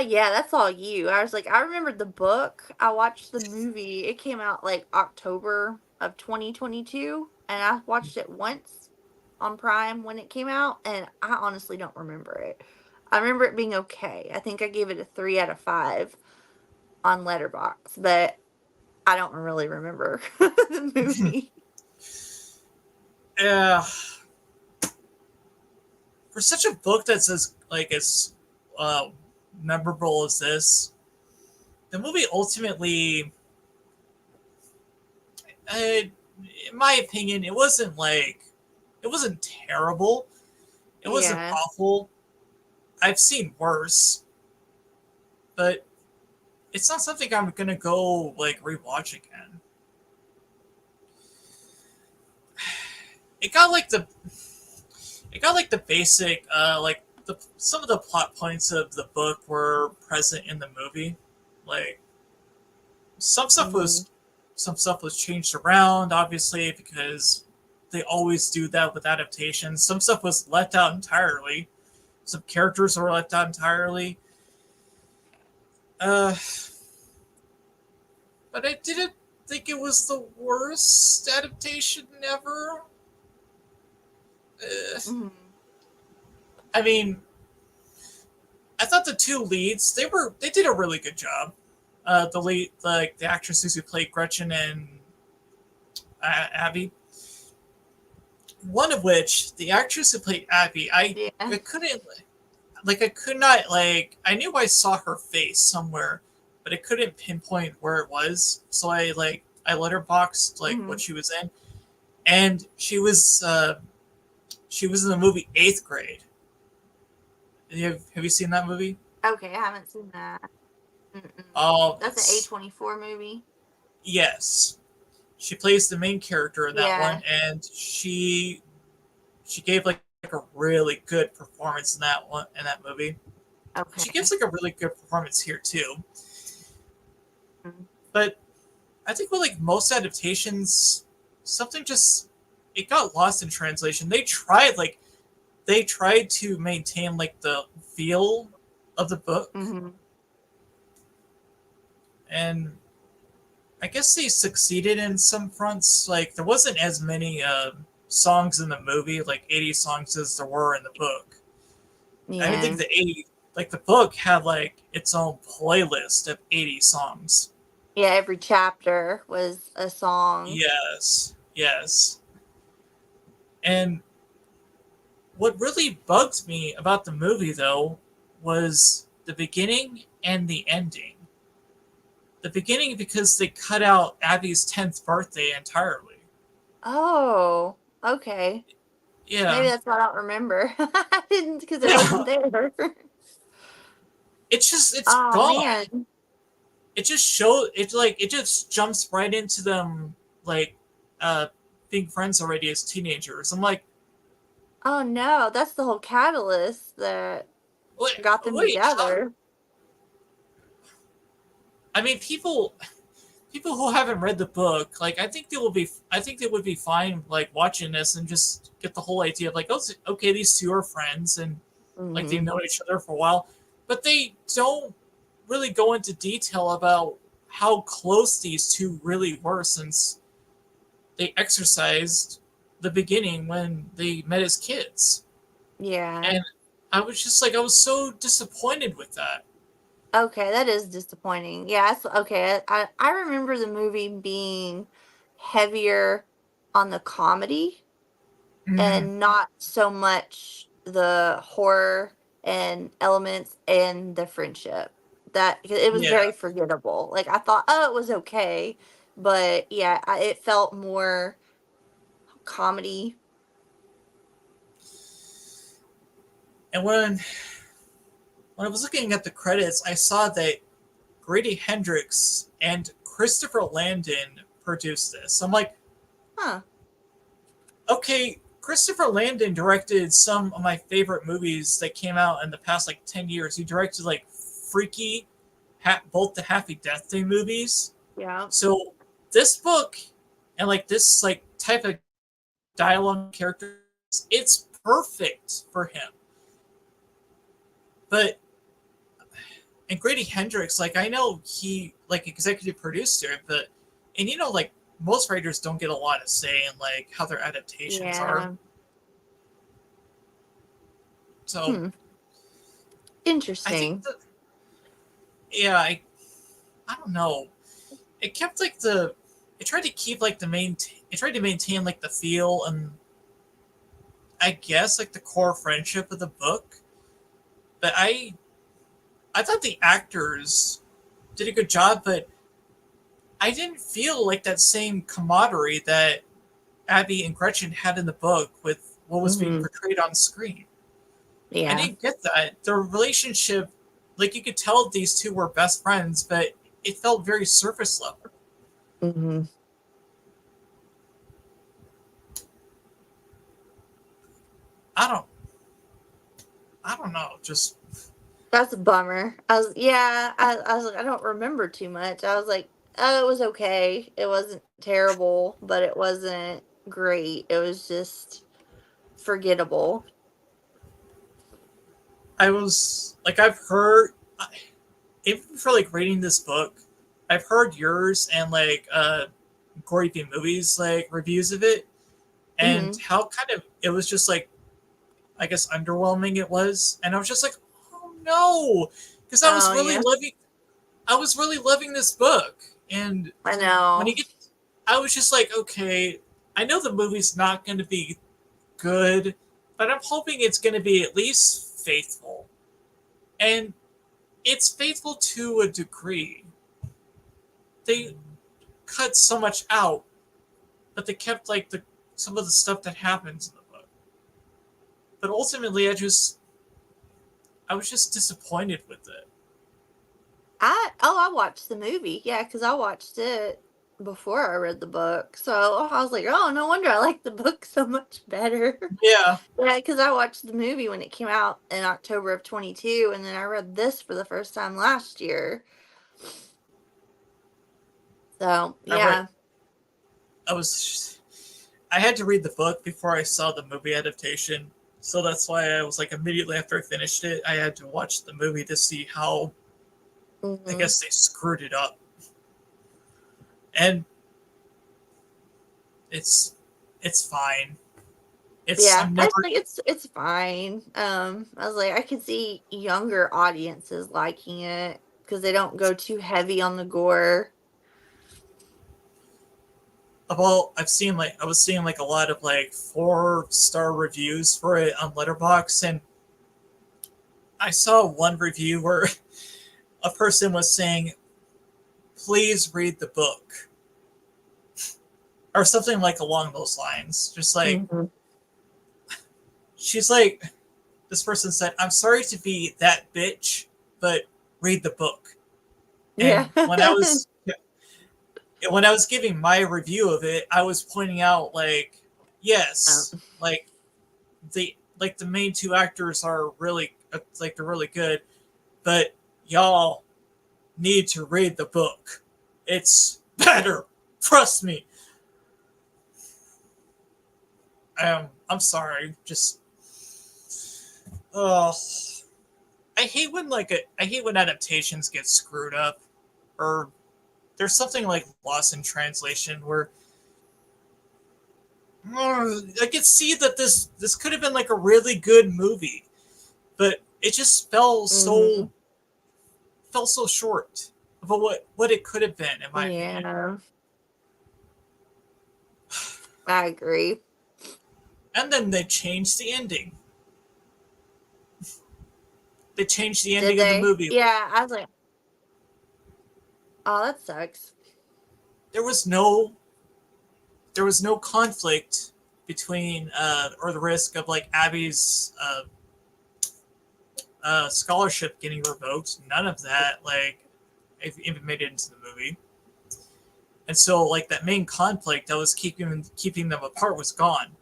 Yeah, that's all you. I was like, I remembered the book. I watched the movie. It came out like October of 2022, and I watched it once on Prime when it came out, and I honestly don't remember it. I remember it being okay. I think I gave it a 3 out of 5 on Letterboxd, but I don't really remember the movie. Yeah, for such a book that's as uh, memorable as this, the movie ultimately, in my opinion, it wasn't terrible. It wasn't Yeah. awful. I've seen worse, but it's not something I'm gonna go like rewatch again. It got like the it got like the basic like the some of the plot points of the book were present in the movie. Like some stuff Mhm. was some stuff was changed around, obviously, because they always do that with adaptations. Some stuff was left out entirely. Some characters were left out entirely. Uh, but I didn't think it was the worst adaptation ever. Uh, Mhm. I mean, I thought the two leads they did a really good job. The lead, like the actresses who played Gretchen and Abby. One of which, the actress who played Abby, Yeah. I couldn't I could not I knew I saw her face somewhere, but I couldn't pinpoint where it was. So I letterboxed like what Mhm. she was in, and she was in the movie Eighth Grade. Have you seen that movie? Okay, I haven't seen that. Mm-mm. Oh, That's an it's A24 movie. yes. She plays the main character in that one, Yeah. and she gave like a really good performance in that movie. She gives Okay. like a really good performance here too. Mm. But I think with like most adaptations, something just it got lost in translation. They tried to maintain like the feel of the book, Mhm. and I guess they succeeded in some fronts. Like there wasn't as many songs in the movie, like 80 songs as there were in the book. I think Yeah. the 80 like the book had like its own playlist of 80 songs. Yeah, every chapter was a song. Yes, yes. And what really bugged me about the movie, though, was the beginning and the ending. The beginning because they cut out Abby's 10th birthday entirely. Oh, okay. Maybe Yeah. that's why I don't remember. I didn't because it wasn't there. It's Oh gone. man. It just jumps right into them like uh being friends already as teenagers. I'm like, Oh no, that's the whole catalyst that got them wait, how? together. I mean, people who haven't read the book, like I think they would be fine like watching this and just get the whole idea of like, oh, okay, these two are friends and like they've Mhm. known each other for a while, but they don't really go into detail about how close these two really were since they exercised the beginning when they met as kids. Yeah. And I was just like I was so disappointed with that. Okay, that is disappointing. Yeah, okay. I remember the movie being heavier on the comedy Mm, and not so much the horror and elements and the friendship. That it was yeah. very forgettable. Like I thought, oh, it was okay, but yeah, it felt more comedy. And when I was looking at the credits, I saw that Grady Hendrix and Christopher Landon produced this. I'm like, Huh. okay, Christopher Landon directed some of my favorite movies that came out in the past like 10 years. He directed like Freaky, both the Happy Death Day movies. Yeah. So this book and like this like type of dialogue characters, it's perfect for him. But and Grady Hendrix, like I know he like executive producer, but and you know like most writers don't get a lot to say in like how their adaptations are. Yeah. So Hmm. I think Interesting. that, yeah, I don't know. It kept like it tried to keep like it tried to maintain like the feel and I guess like the core friendship of the book. But I thought the actors did a good job, but I didn't feel like that same camaraderie that Abby and Gretchen had in the book with what was being Hmm. portrayed on screen. I Yeah. didn't get that. Their relationship, like you could tell these two were best friends, but it felt very surface level. Hmm. I don't I don't know. Just That's a bummer. I was like, I don't remember too much. I was like, oh, it was okay. It wasn't terrible, but it wasn't great. It was just forgettable. I was like I've heard even for like reading this book, I've heard yours and like Corey B movies like reviews of it and Hmm. how kind of it was just like I guess underwhelming it was, and I was just like, oh no, because Oh yeah, I was really loving this book, and I when you know. get, I was just like, okay, I know the movie's not going to be good, but I'm hoping it's going to be at least faithful, and it's faithful to a degree. They cut so much out, but they kept like the some of the stuff that happens in the book. But ultimately, I was just disappointed with it. I watched the movie. Yeah, because I watched it before I read the book. So I was like, oh, no wonder I like the book so much better. Yeah, Yeah, because I watched the movie when it came out in October of 22, and then I read this for the first time last year. So I read. yeah. I was. I had to read the book before I saw the movie adaptation, so that's why I was like immediately after I finished it, I had to watch the movie to see how I Hmm. guess they screwed it up. And it's it's fine. It's Yeah, I'm I never think it's fine. I was like, I could see younger audiences liking it because they don't go too heavy on the gore. well. I've seen like I was seeing like a lot of like 4-star reviews for it on Letterboxd, and I saw one review where a person was saying, "Please read the book," or something like along those lines. Just like Hmm. she's like, this person said, "I'm sorry to be that bitch, but read the book." Yeah. And when I was giving my review of it, I was pointing out like, Um, yes, like the main two actors are really like they're really good, but y'all need to read the book. It's better. Trust me. I'm sorry. Just oh, I hate when adaptations get screwed up or there's something like lost in translation where I could see that this could have been like a really good movie, but it just mhm. fell so short of what it could have been, in my opinion. Yeah, I agree. And then they changed the ending. They changed the Did ending of the they? movie. Yeah, I was like, oh, that sucks. There was no there was no conflict between or the risk of like Abby's scholarship getting revoked. None of that like even made it into the movie. And so like that main conflict that was keeping them apart was gone.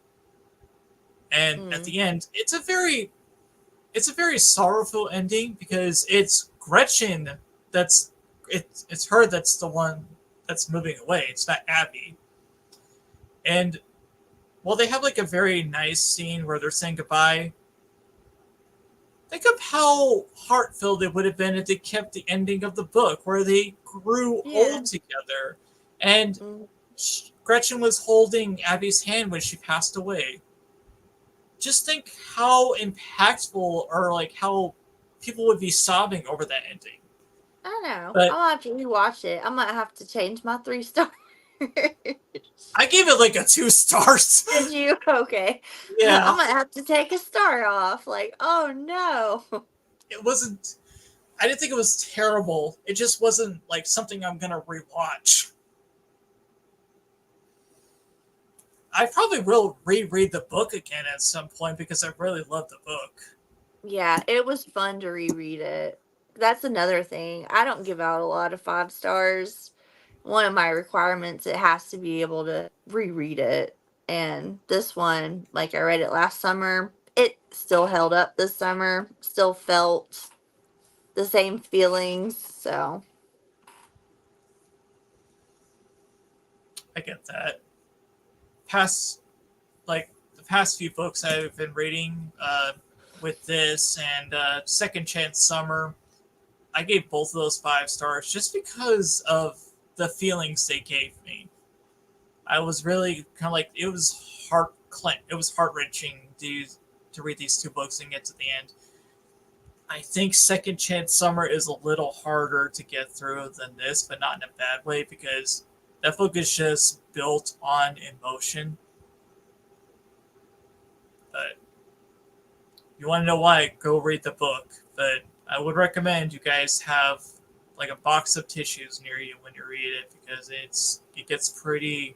And at Mm. the end, it's a very sorrowful ending because it's Gretchen that's it's her that's the one that's moving away. It's not Abby. And while they have like a very nice scene where they're saying goodbye, think of how heartfelt it would have been if they kept the ending of the book where they grew Yeah. old together and Mm. Gretchen was holding Abby's hand when she passed away. Just think how impactful or like how people would be sobbing over that ending. I know. But I'll have to rewatch it. I might have to change my 3 stars. I gave it like a 2 stars. Did you? Okay. I Yeah, might have to take a star off. Like, oh no. it wasn't. I didn't think it was terrible. It just wasn't like something I'm gonna rewatch. I probably will reread the book again at some point because I really love the book. Yeah, it was fun to reread it. That's another thing. I don't give out a lot of 5 stars. One of my requirements, it has to be able to reread it. And this one, like I read it last summer, it still held up this summer, still felt the same feelings. So, I get that. Past like the past few books I've been reading, with this and Second Chance Summer, I gave both of those 5 stars just because of the feelings they gave me. I was really kind of like it was heart wrenching to read these two books and get to the end. I think Second Chance Summer is a little harder to get through than this, but not in a bad way because that book is just built on emotion. But you want to know why? Go read the book. But I would recommend you guys have like a box of tissues near you when you read it because it gets pretty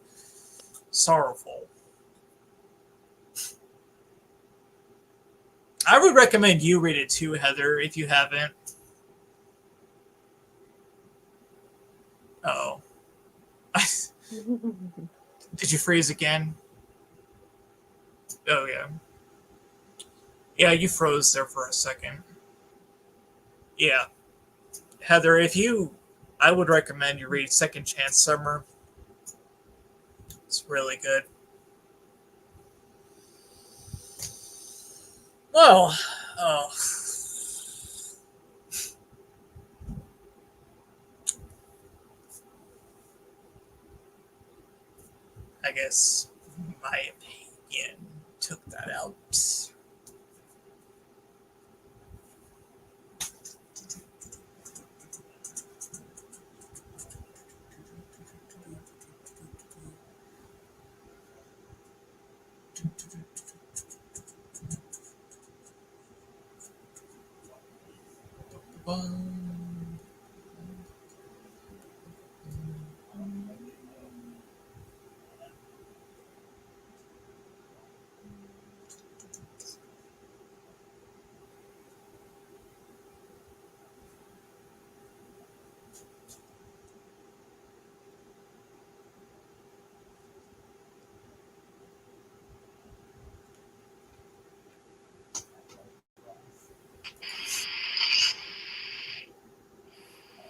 sorrowful. I would recommend you read it too, Heather, if you haven't. Oh. Did you freeze again? Oh, yeah. Yeah, you froze there for a second. Yeah. Heather, I would recommend you read Second Chance Summer. It's really good. Well, oh. I guess my opinion took that out.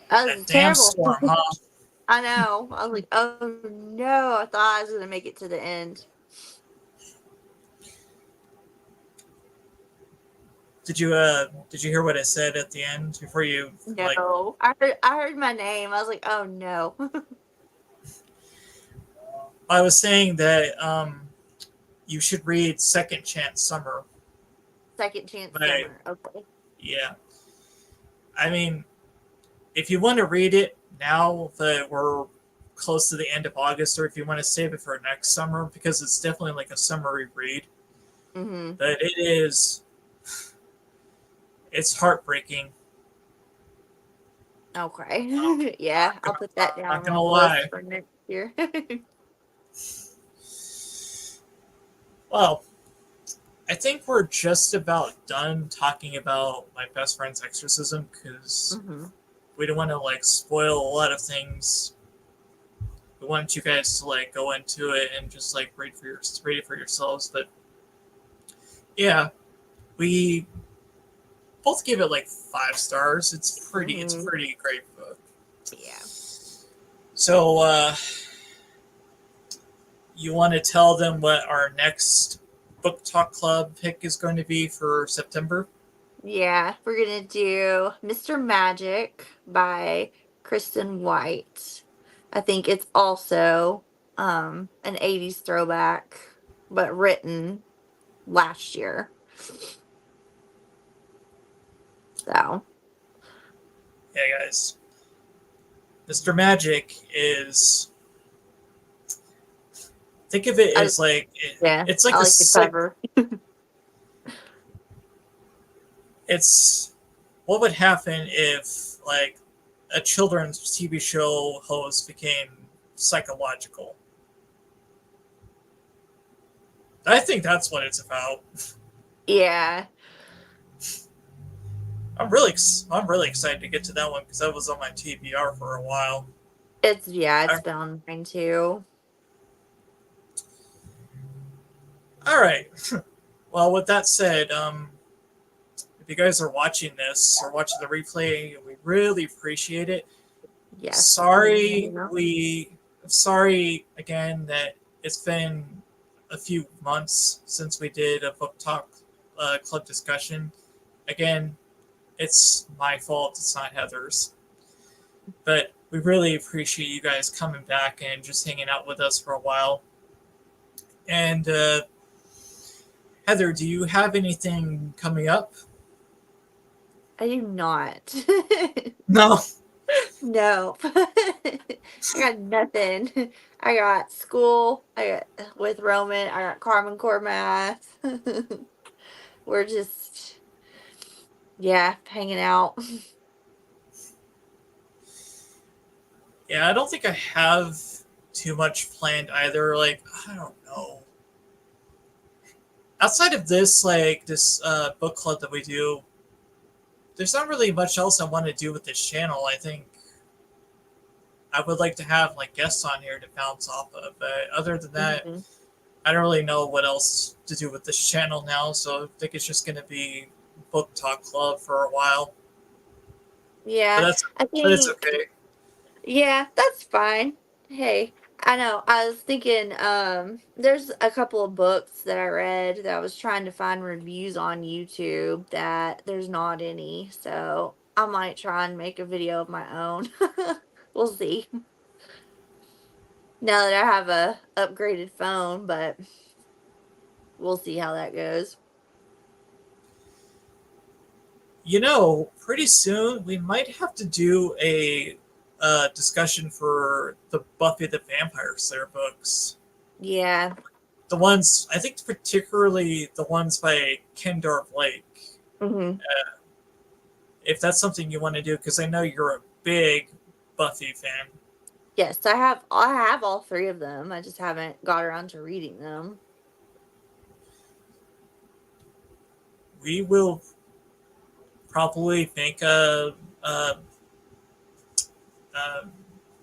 that was That damn terrible. storm, huh? I know. I was like, oh no. I thought I was going to make it to the end. Did you hear what I said at the end before you like No. I heard my name. I was like, oh no. I was saying that you should read Second Chance Summer. Second Chance But Summer. Okay. yeah. I mean, if you want to read it now that we're close to the end of August, or if you want to save it for next summer, because it's definitely like a summery read. Mm-hmm. But it's heartbreaking. Okay. Yeah, I'll put that I'm down not on gonna my list lie. for next year. Well, I think we're just about done talking about my best friend's exorcism because Mm-hmm. we don't want to like spoil a lot of things. We want you guys to like go into it and just like read it for yourselves. But yeah, we both give it like 5 stars. It's Mm-hmm. pretty great book. Yeah. So you want to tell them what our next book talk club pick is going to be for September? Yeah, we're gonna do Mr. Magic by Kristen White. I think it's also an 80s throwback, but written last year. So, Yeah, guys. Mr. Magic is, think of it I, as like yeah, it's like I a like the sick. cover. It's what would happen if like a children's TV show host became psychological. I think that's what it's about. Yeah, I'm really excited to get to that one because that was on my TBR for a while. it's I, been on mine too. all right. Well, with that said, if you guys are watching this or watching the replay, we really appreciate it. Yes. Sorry, sorry again that it's been a few months since we did a book talk club discussion. Again, it's my fault. It's not Heather's. But we really appreciate you guys coming back and just hanging out with us for a while. And Heather, do you have anything coming up? I do not. No. No. I got nothing. I got school. I got with Roman. I got Carmen Core math. We're just, yeah, hanging out. Yeah, I don't think I have too much planned either. Like, I don't know. Outside of this, like this book club that we do, there's not really much else I want to do with this channel. I think I would like to have like guests on here to bounce off of, but other than that, Mhm. I don't really know what else to do with this channel now. So I think it's just going to be book talk club for a while. But Yeah, that's I but it's think, okay. yeah, that's fine. Hey, I know. I was thinking, there's a couple of books that I read that I was trying to find reviews on YouTube that there's not any. So I might try and make a video of my own. We'll see. Now that I have a upgraded phone, but we'll see how that goes. You know, pretty soon we might have to do a discussion for the Buffy the Vampire Slayer books. Yeah. The ones I think, particularly the ones by Kendar Blake. Hmm. If that's something you want to do, because I know you're a big Buffy fan. Yes, I have all three of them. I just haven't got around to reading them. We will probably make a, a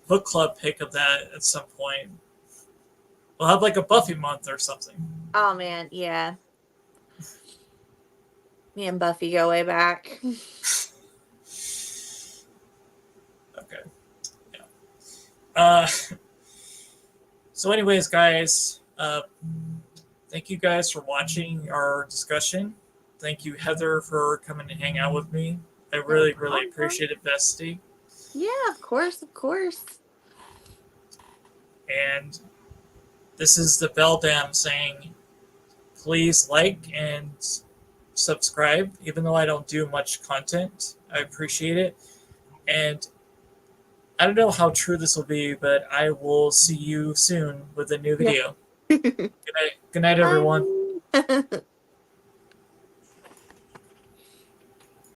book club pick of that at some point. We'll have like a Buffy month or something. Oh man, yeah. Me and Buffy go way back. Okay. Yeah. Uh, so, anyways, guys, thank you guys for watching our discussion. Thank you, Heather, for coming to hang out with me. I No really, really problem. appreciate it, Bestie. Yeah, of course, of course. And this is the Beldam saying, please like and subscribe, even though I don't do much content. I appreciate it. And I don't know how true this will be, but I will see you soon with a new Yeah. video. Good night, everyone. Bye.